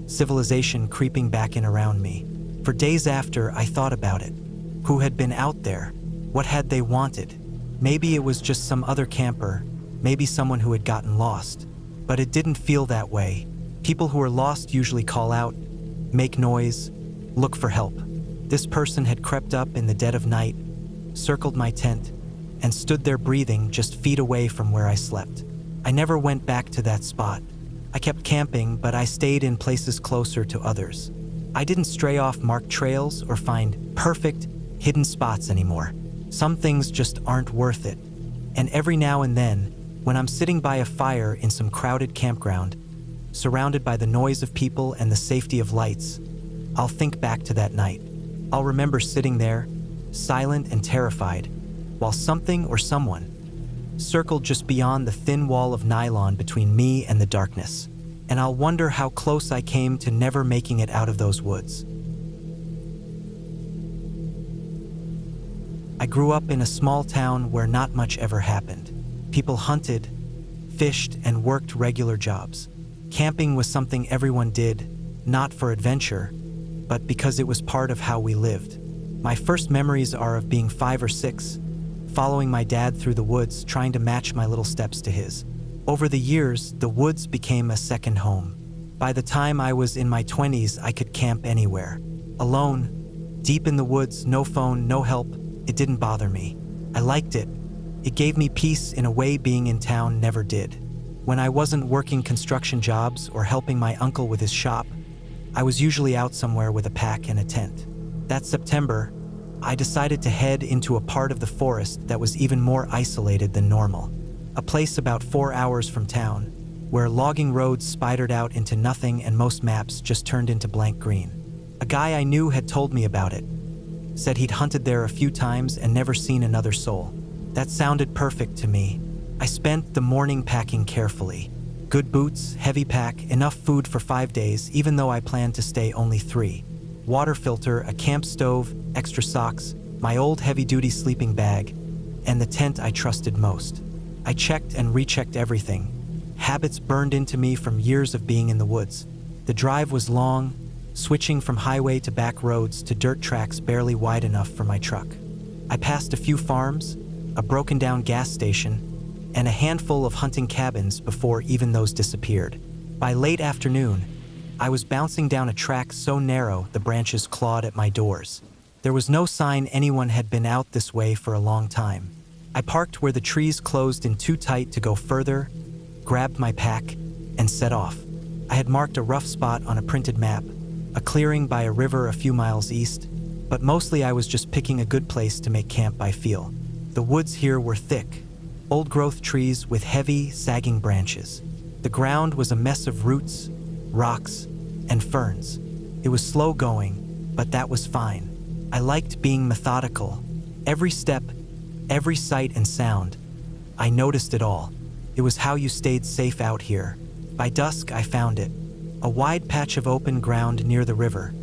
civilization creeping back in around me. For days after, I thought about it. Who had been out there? What had they wanted? Maybe it was just some other camper, maybe someone who had gotten lost. But it didn't feel that way. People who are lost usually call out, make noise, look for help. This person had crept up in the dead of night, circled my tent, and stood there breathing just feet away from where I slept. I never went back to that spot. I kept camping, but I stayed in places closer to others. I didn't stray off marked trails or find perfect, hidden spots anymore. Some things just aren't worth it. And every now and then, when I'm sitting by a fire in some crowded campground, surrounded by the noise of people and the safety of lights, I'll think back to that night. I'll remember sitting there, silent and terrified, while something or someone circled just beyond the thin wall of nylon between me and the darkness. And I'll wonder how close I came to never making it out of those woods. I grew up in a small town where not much ever happened. People hunted, fished, and worked regular jobs. Camping was something everyone did, not for adventure, but because it was part of how we lived. My first memories are of being 5 or 6, following my dad through the woods, trying to match my little steps to his. Over the years, the woods became a second home. By the time I was in my 20s, I could camp anywhere. Alone, deep in the woods, no phone, no help. It didn't bother me. I liked it. It gave me peace in a way being in town never did. When I wasn't working construction jobs or helping my uncle with his shop, I was usually out somewhere with a pack and a tent. That September, I decided to head into a part of the forest that was even more isolated than normal. A place about 4 hours from town, where logging roads spidered out into nothing and most maps just turned into blank green. A guy I knew had told me about it, said he'd hunted there a few times and never seen another soul. That sounded perfect to me. I spent the morning packing carefully. Good boots, heavy pack, enough food for 5 days, even though I planned to stay only 3. Water filter, a camp stove, extra socks, my old heavy-duty sleeping bag, and the tent I trusted most. I checked and rechecked everything. Habits burned into me from years of being in the woods. The drive was long, switching from highway to back roads to dirt tracks barely wide enough for my truck. I passed a few farms, a broken-down gas station, and a handful of hunting cabins before even those disappeared. By late afternoon, I was bouncing down a track so narrow the branches clawed at my doors. There was no sign anyone had been out this way for a long time. I parked where the trees closed in too tight to go further, grabbed my pack, and set off. I had marked a rough spot on a printed map, a clearing by a river a few miles east, but mostly I was just picking a good place to make camp by feel. The woods here were thick, old-growth trees with heavy, sagging branches. The ground was a mess of roots, rocks, and ferns. It was slow going, but that was fine. I liked being methodical. Every step, every sight and sound, I noticed it all. It was how you stayed safe out here. By dusk, I found it. A wide patch of open ground near the river,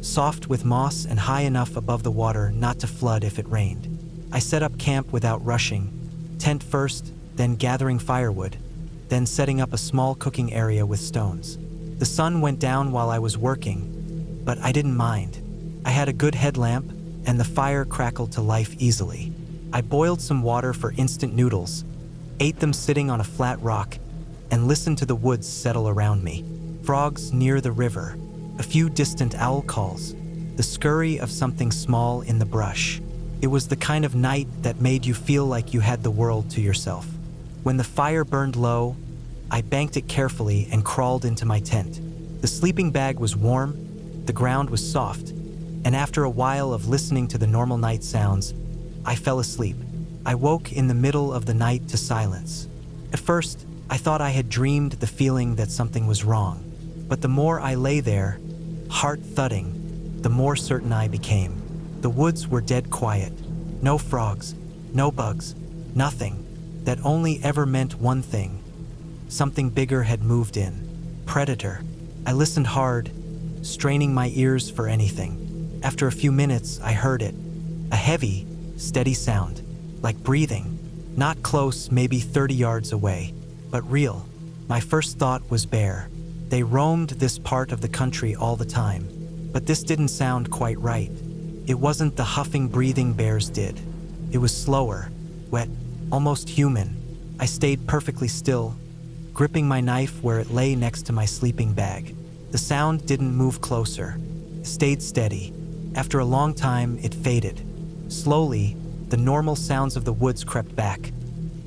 soft with moss and high enough above the water not to flood if it rained. I set up camp without rushing, tent first, then gathering firewood, then setting up a small cooking area with stones. The sun went down while I was working, but I didn't mind. I had a good headlamp, and the fire crackled to life easily. I boiled some water for instant noodles, ate them sitting on a flat rock, and listened to the woods settle around me. Frogs near the river, a few distant owl calls, the scurry of something small in the brush. It was the kind of night that made you feel like you had the world to yourself. When the fire burned low, I banked it carefully and crawled into my tent. The sleeping bag was warm, the ground was soft, and after a while of listening to the normal night sounds, I fell asleep. I woke in the middle of the night to silence. At first, I thought I had dreamed the feeling that something was wrong, but the more I lay there, heart thudding, the more certain I became. The woods were dead quiet. No frogs, no bugs, nothing. That only ever meant one thing. Something bigger had moved in. Predator. I listened hard, straining my ears for anything. After a few minutes, I heard it. A heavy, steady sound, like breathing. Not close, maybe 30 yards away, but real. My first thought was bear. They roamed this part of the country all the time, but this didn't sound quite right. It wasn't the huffing, breathing bears did. It was slower, wet, almost human. I stayed perfectly still, gripping my knife where it lay next to my sleeping bag. The sound didn't move closer. It stayed steady. After a long time, it faded. Slowly, the normal sounds of the woods crept back.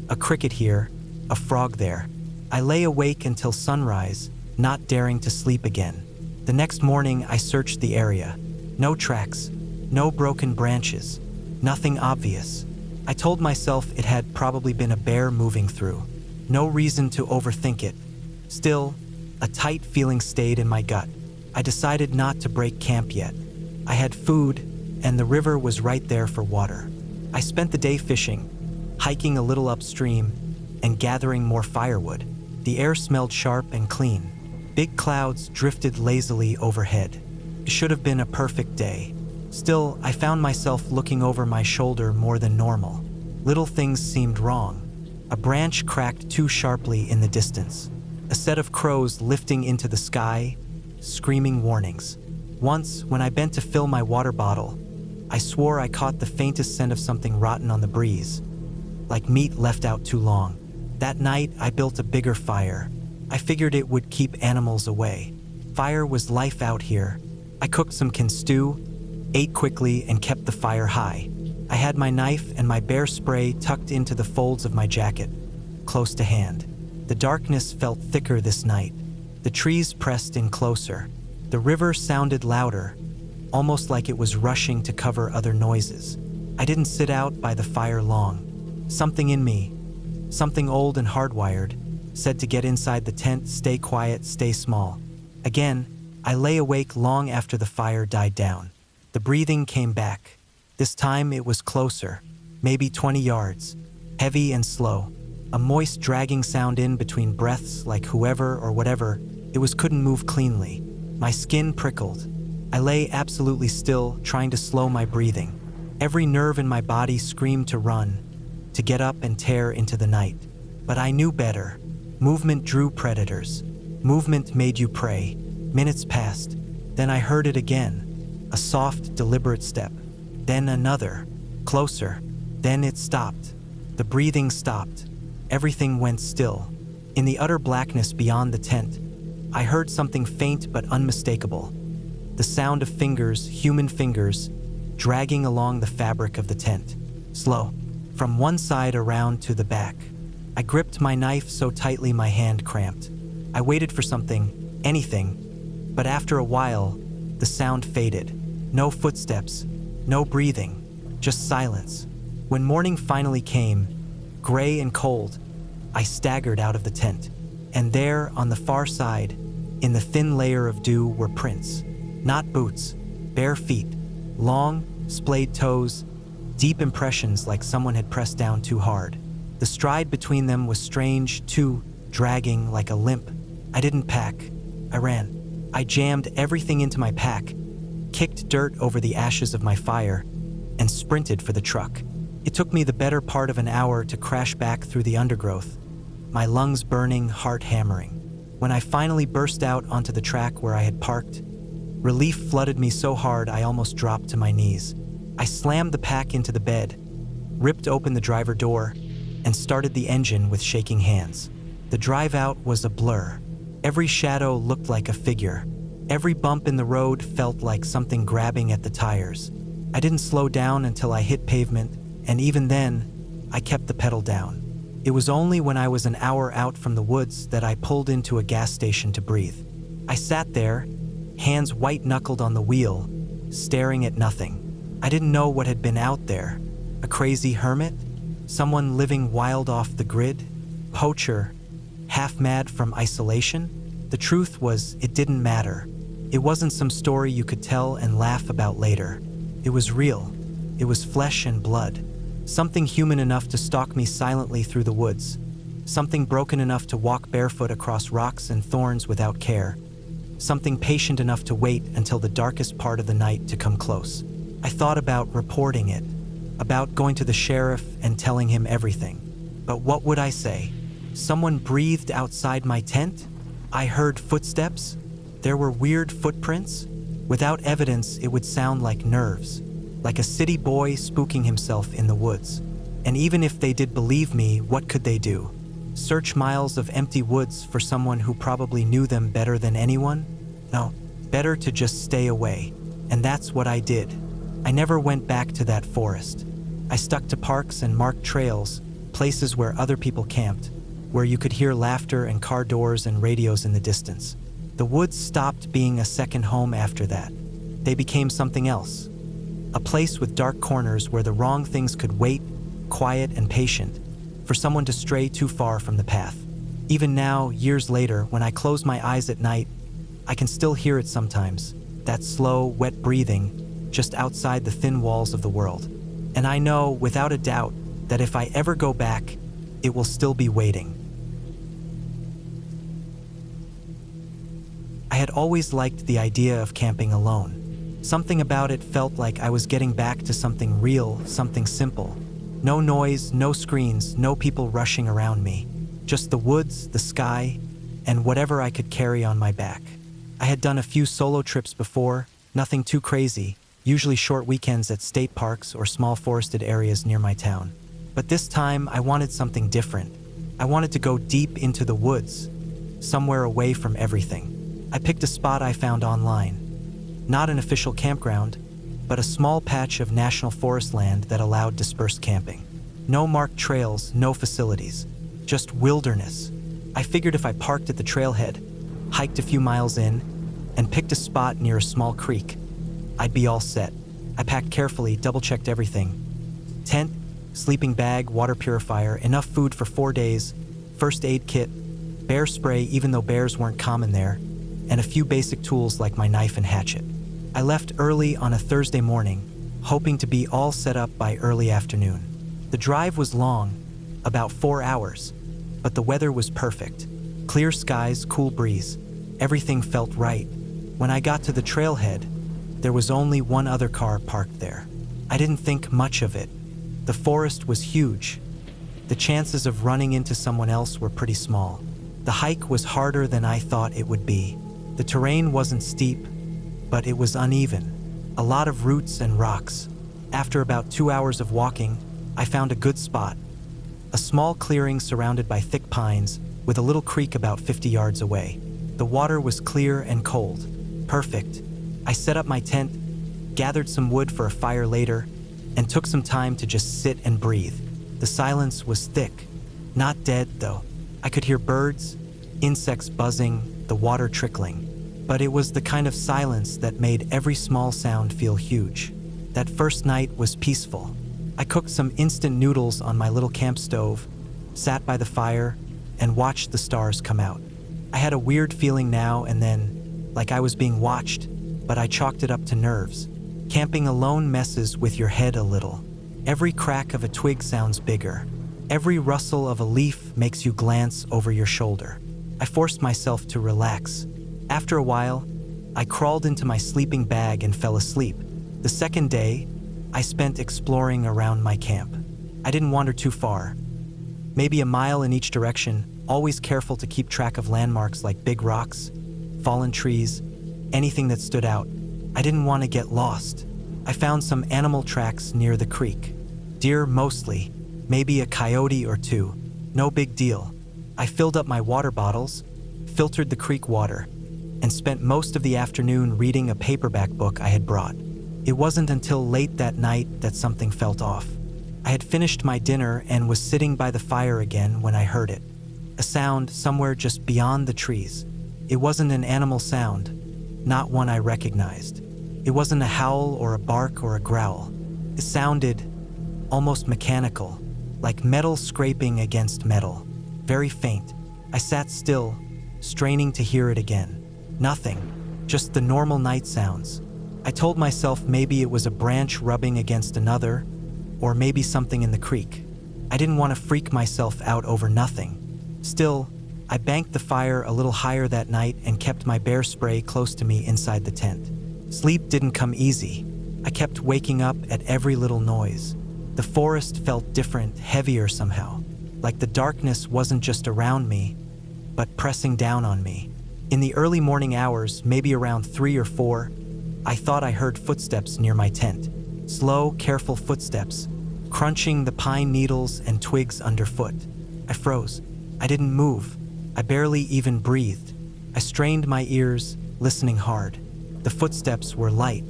A cricket here, a frog there. I lay awake until sunrise, not daring to sleep again. The next morning, I searched the area. No tracks, no broken branches, nothing obvious. I told myself it had probably been a bear moving through. No reason to overthink it. Still, a tight feeling stayed in my gut. I decided not to break camp yet. I had food, and the river was right there for water. I spent the day fishing, hiking a little upstream, and gathering more firewood. The air smelled sharp and clean. Big clouds drifted lazily overhead. It should have been a perfect day. Still, I found myself looking over my shoulder more than normal. Little things seemed wrong. A branch cracked too sharply in the distance. A set of crows lifting into the sky, screaming warnings. Once, when I bent to fill my water bottle, I swore I caught the faintest scent of something rotten on the breeze, like meat left out too long. That night, I built a bigger fire. I figured it would keep animals away. Fire was life out here. I cooked some stew, ate quickly, and kept the fire high. I had my knife and my bear spray tucked into the folds of my jacket, close to hand. The darkness felt thicker this night. The trees pressed in closer. The river sounded louder, almost like it was rushing to cover other noises. I didn't sit out by the fire long. Something in me, something old and hardwired, said to get inside the tent, stay quiet, stay small. Again, I lay awake long after the fire died down. The breathing came back. This time it was closer, maybe 20 yards, heavy and slow. A moist dragging sound in between breaths, like whoever or whatever it was couldn't move cleanly. My skin prickled. I lay absolutely still, trying to slow my breathing. Every nerve in my body screamed to run, to get up and tear into the night. But I knew better. Movement drew predators. Movement made you prey. Minutes passed. Then I heard it again. A soft, deliberate step. Then another. Closer. Then it stopped. The breathing stopped. Everything went still. In the utter blackness beyond the tent, I heard something faint but unmistakable. The sound of fingers, human fingers, dragging along the fabric of the tent. Slow. From one side around to the back. I gripped my knife so tightly my hand cramped. I waited for something, anything, but after a while, the sound faded. No footsteps, no breathing, just silence. When morning finally came, gray and cold, I staggered out of the tent. And there, on the far side, in the thin layer of dew, were prints. Not boots, bare feet, long, splayed toes, deep impressions like someone had pressed down too hard. The stride between them was strange, too, dragging like a limp. I didn't pack. I ran. I jammed everything into my pack, kicked dirt over the ashes of my fire and sprinted for the truck. It took me the better part of an hour to crash back through the undergrowth, my lungs burning, heart hammering. When I finally burst out onto the track where I had parked, relief flooded me so hard I almost dropped to my knees. I slammed the pack into the bed, ripped open the driver door, and started the engine with shaking hands. The drive out was a blur. Every shadow looked like a figure. Every bump in the road felt like something grabbing at the tires. I didn't slow down until I hit pavement, and even then, I kept the pedal down. It was only when I was an hour out from the woods that I pulled into a gas station to breathe. I sat there, hands white-knuckled on the wheel, staring at nothing. I didn't know what had been out there. A crazy hermit? Someone living wild off the grid? Poacher? Half-mad from isolation? The truth was, it didn't matter. It wasn't some story you could tell and laugh about later. It was real. It was flesh and blood. Something human enough to stalk me silently through the woods. Something broken enough to walk barefoot across rocks and thorns without care. Something patient enough to wait until the darkest part of the night to come close. I thought about reporting it, about going to the sheriff and telling him everything. But what would I say? Someone breathed outside my tent? I heard footsteps? There were weird footprints? Without evidence, it would sound like nerves, like a city boy spooking himself in the woods. And even if they did believe me, what could they do? Search miles of empty woods for someone who probably knew them better than anyone? No, better to just stay away. And that's what I did. I never went back to that forest. I stuck to parks and marked trails, places where other people camped, where you could hear laughter and car doors and radios in the distance. The woods stopped being a second home after that. They became something else. A place with dark corners where the wrong things could wait, quiet and patient, for someone to stray too far from the path. Even now, years later, when I close my eyes at night, I can still hear it sometimes, that slow, wet breathing just outside the thin walls of the world. And I know, without a doubt, that if I ever go back, it will still be waiting. I had always liked the idea of camping alone. Something about it felt like I was getting back to something real, something simple. No noise, no screens, no people rushing around me. Just the woods, the sky, and whatever I could carry on my back. I had done a few solo trips before, nothing too crazy, usually short weekends at state parks or small forested areas near my town. But this time, I wanted something different. I wanted to go deep into the woods, somewhere away from everything. I picked a spot I found online. Not an official campground, but a small patch of national forest land that allowed dispersed camping. No marked trails, no facilities, just wilderness. I figured if I parked at the trailhead, hiked a few miles in, and picked a spot near a small creek, I'd be all set. I packed carefully, double-checked everything. Tent, sleeping bag, water purifier, enough food for 4 days, first aid kit, bear spray even though bears weren't common there, and a few basic tools like my knife and hatchet. I left early on a Thursday morning, hoping to be all set up by early afternoon. The drive was long, about 4 hours, but the weather was perfect. Clear skies, cool breeze. Everything felt right. When I got to the trailhead, there was only one other car parked there. I didn't think much of it. The forest was huge. The chances of running into someone else were pretty small. The hike was harder than I thought it would be. The terrain wasn't steep, but it was uneven. A lot of roots and rocks. After about 2 hours of walking, I found a good spot. A small clearing surrounded by thick pines with a little creek about 50 yards away. The water was clear and cold. Perfect. I set up my tent, gathered some wood for a fire later, and took some time to just sit and breathe. The silence was thick. Not dead, though. I could hear birds, insects buzzing, the water trickling. But it was the kind of silence that made every small sound feel huge. That first night was peaceful. I cooked some instant noodles on my little camp stove, sat by the fire, and watched the stars come out. I had a weird feeling now and then, like I was being watched, but I chalked it up to nerves. Camping alone messes with your head a little. Every crack of a twig sounds bigger. Every rustle of a leaf makes you glance over your shoulder. I forced myself to relax. After a while, I crawled into my sleeping bag and fell asleep. The second day, I spent exploring around my camp. I didn't wander too far. Maybe a mile in each direction, always careful to keep track of landmarks like big rocks, fallen trees, anything that stood out. I didn't want to get lost. I found some animal tracks near the creek. Deer mostly, maybe a coyote or two. No big deal. I filled up my water bottles, filtered the creek water, and spent most of the afternoon reading a paperback book I had brought. It wasn't until late that night that something felt off. I had finished my dinner and was sitting by the fire again when I heard it. A sound somewhere just beyond the trees. It wasn't an animal sound, not one I recognized. It wasn't a howl or a bark or a growl. It sounded almost mechanical, like metal scraping against metal. Very faint. I sat still, straining to hear it again. Nothing, just the normal night sounds. I told myself maybe it was a branch rubbing against another, or maybe something in the creek. I didn't want to freak myself out over nothing. Still, I banked the fire a little higher that night and kept my bear spray close to me inside the tent. Sleep didn't come easy. I kept waking up at every little noise. The forest felt different, heavier somehow, like the darkness wasn't just around me, but pressing down on me. In the early morning hours, maybe around 3 or 4, I thought I heard footsteps near my tent. Slow, careful footsteps, crunching the pine needles and twigs underfoot. I froze. I didn't move. I barely even breathed. I strained my ears, listening hard. The footsteps were light,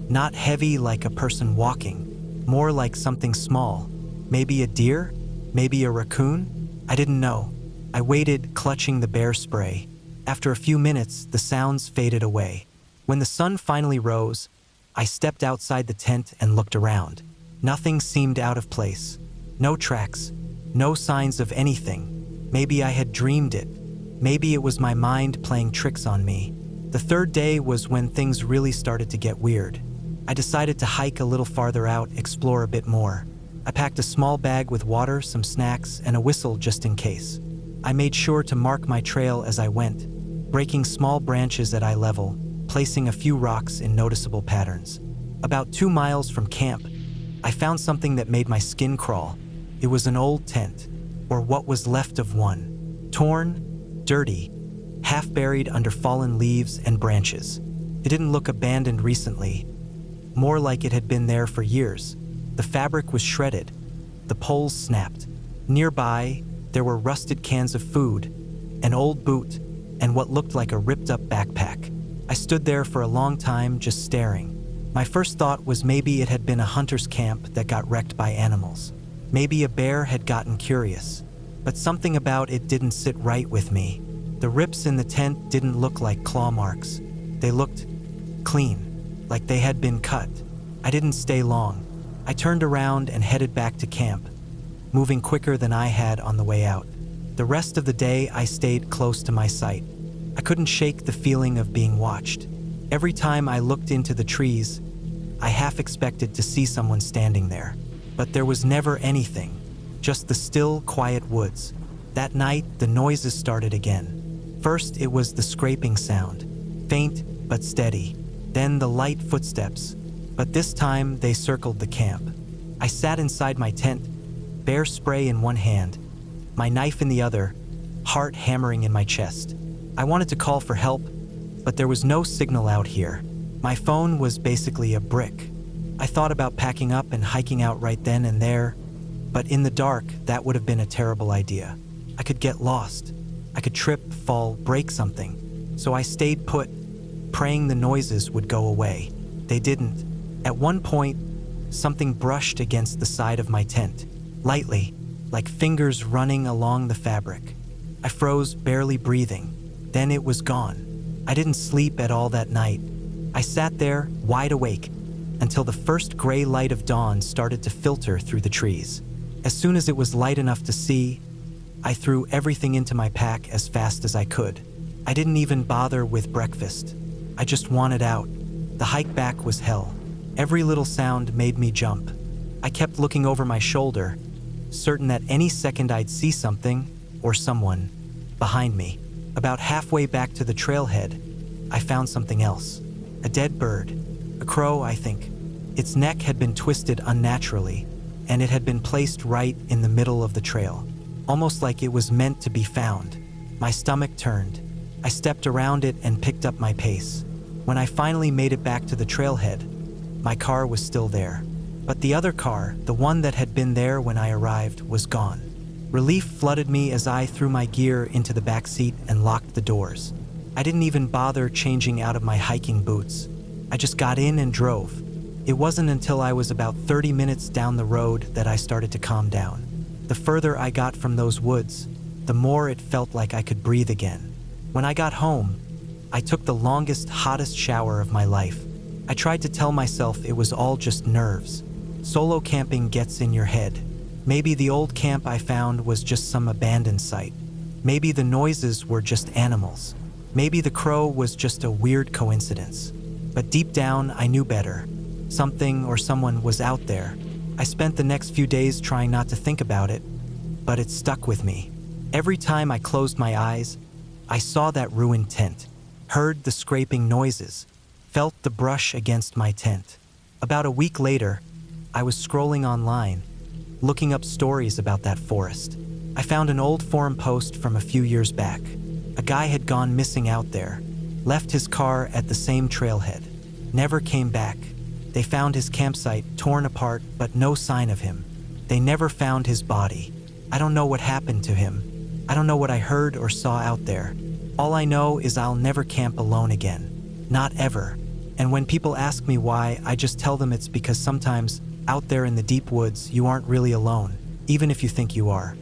not heavy like a person walking, more like something small. Maybe a deer? Maybe a raccoon? I didn't know. I waited, clutching the bear spray. After a few minutes, the sounds faded away. When the sun finally rose, I stepped outside the tent and looked around. Nothing seemed out of place. No tracks, no signs of anything. Maybe I had dreamed it. Maybe it was my mind playing tricks on me. The third day was when things really started to get weird. I decided to hike a little farther out, explore a bit more. I packed a small bag with water, some snacks, and a whistle just in case. I made sure to mark my trail as I went, breaking small branches at eye level, placing a few rocks in noticeable patterns. About 2 miles from camp, I found something that made my skin crawl. It was an old tent, or what was left of one. Torn, dirty, half buried under fallen leaves and branches. It didn't look abandoned recently, more like it had been there for years. The fabric was shredded, the poles snapped. Nearby, there were rusted cans of food, an old boot, and what looked like a ripped-up backpack. I stood there for a long time, just staring. My first thought was maybe it had been a hunter's camp that got wrecked by animals. Maybe a bear had gotten curious. But something about it didn't sit right with me. The rips in the tent didn't look like claw marks. They looked clean, like they had been cut. I didn't stay long. I turned around and headed back to camp, moving quicker than I had on the way out. The rest of the day, I stayed close to my site. I couldn't shake the feeling of being watched. Every time I looked into the trees, I half expected to see someone standing there. But there was never anything, just the still, quiet woods. That night, the noises started again. First, it was the scraping sound, faint but steady. Then the light footsteps, but this time they circled the camp. I sat inside my tent, bear spray in one hand, my knife in the other, heart hammering in my chest. I wanted to call for help, but there was no signal out here. My phone was basically a brick. I thought about packing up and hiking out right then and there, but in the dark, that would have been a terrible idea. I could get lost. I could trip, fall, break something. So I stayed put, praying the noises would go away. They didn't. At one point, something brushed against the side of my tent, lightly, like fingers running along the fabric. I froze, barely breathing. Then it was gone. I didn't sleep at all that night. I sat there, wide awake, until the first gray light of dawn started to filter through the trees. As soon as it was light enough to see, I threw everything into my pack as fast as I could. I didn't even bother with breakfast. I just wanted out. The hike back was hell. Every little sound made me jump. I kept looking over my shoulder, certain that any second I'd see something, or someone, behind me. About halfway back to the trailhead, I found something else. A dead bird. A crow, I think. Its neck had been twisted unnaturally, and it had been placed right in the middle of the trail, almost like it was meant to be found. My stomach turned. I stepped around it and picked up my pace. When I finally made it back to the trailhead, my car was still there. But the other car, the one that had been there when I arrived, was gone. Relief flooded me as I threw my gear into the back seat and locked the doors. I didn't even bother changing out of my hiking boots. I just got in and drove. It wasn't until I was about 30 minutes down the road that I started to calm down. The further I got from those woods, the more it felt like I could breathe again. When I got home, I took the longest, hottest shower of my life. I tried to tell myself it was all just nerves. Solo camping gets in your head. Maybe the old camp I found was just some abandoned site. Maybe the noises were just animals. Maybe the crow was just a weird coincidence. But deep down, I knew better. Something or someone was out there. I spent the next few days trying not to think about it, but it stuck with me. Every time I closed my eyes, I saw that ruined tent, heard the scraping noises, felt the brush against my tent. About a week later, I was scrolling online, looking up stories about that forest. I found an old forum post from a few years back. A guy had gone missing out there, left his car at the same trailhead, never came back. They found his campsite torn apart, but no sign of him. They never found his body. I don't know what happened to him. I don't know what I heard or saw out there. All I know is I'll never camp alone again. Not ever. And when people ask me why, I just tell them it's because sometimes, out there in the deep woods, you aren't really alone, even if you think you are.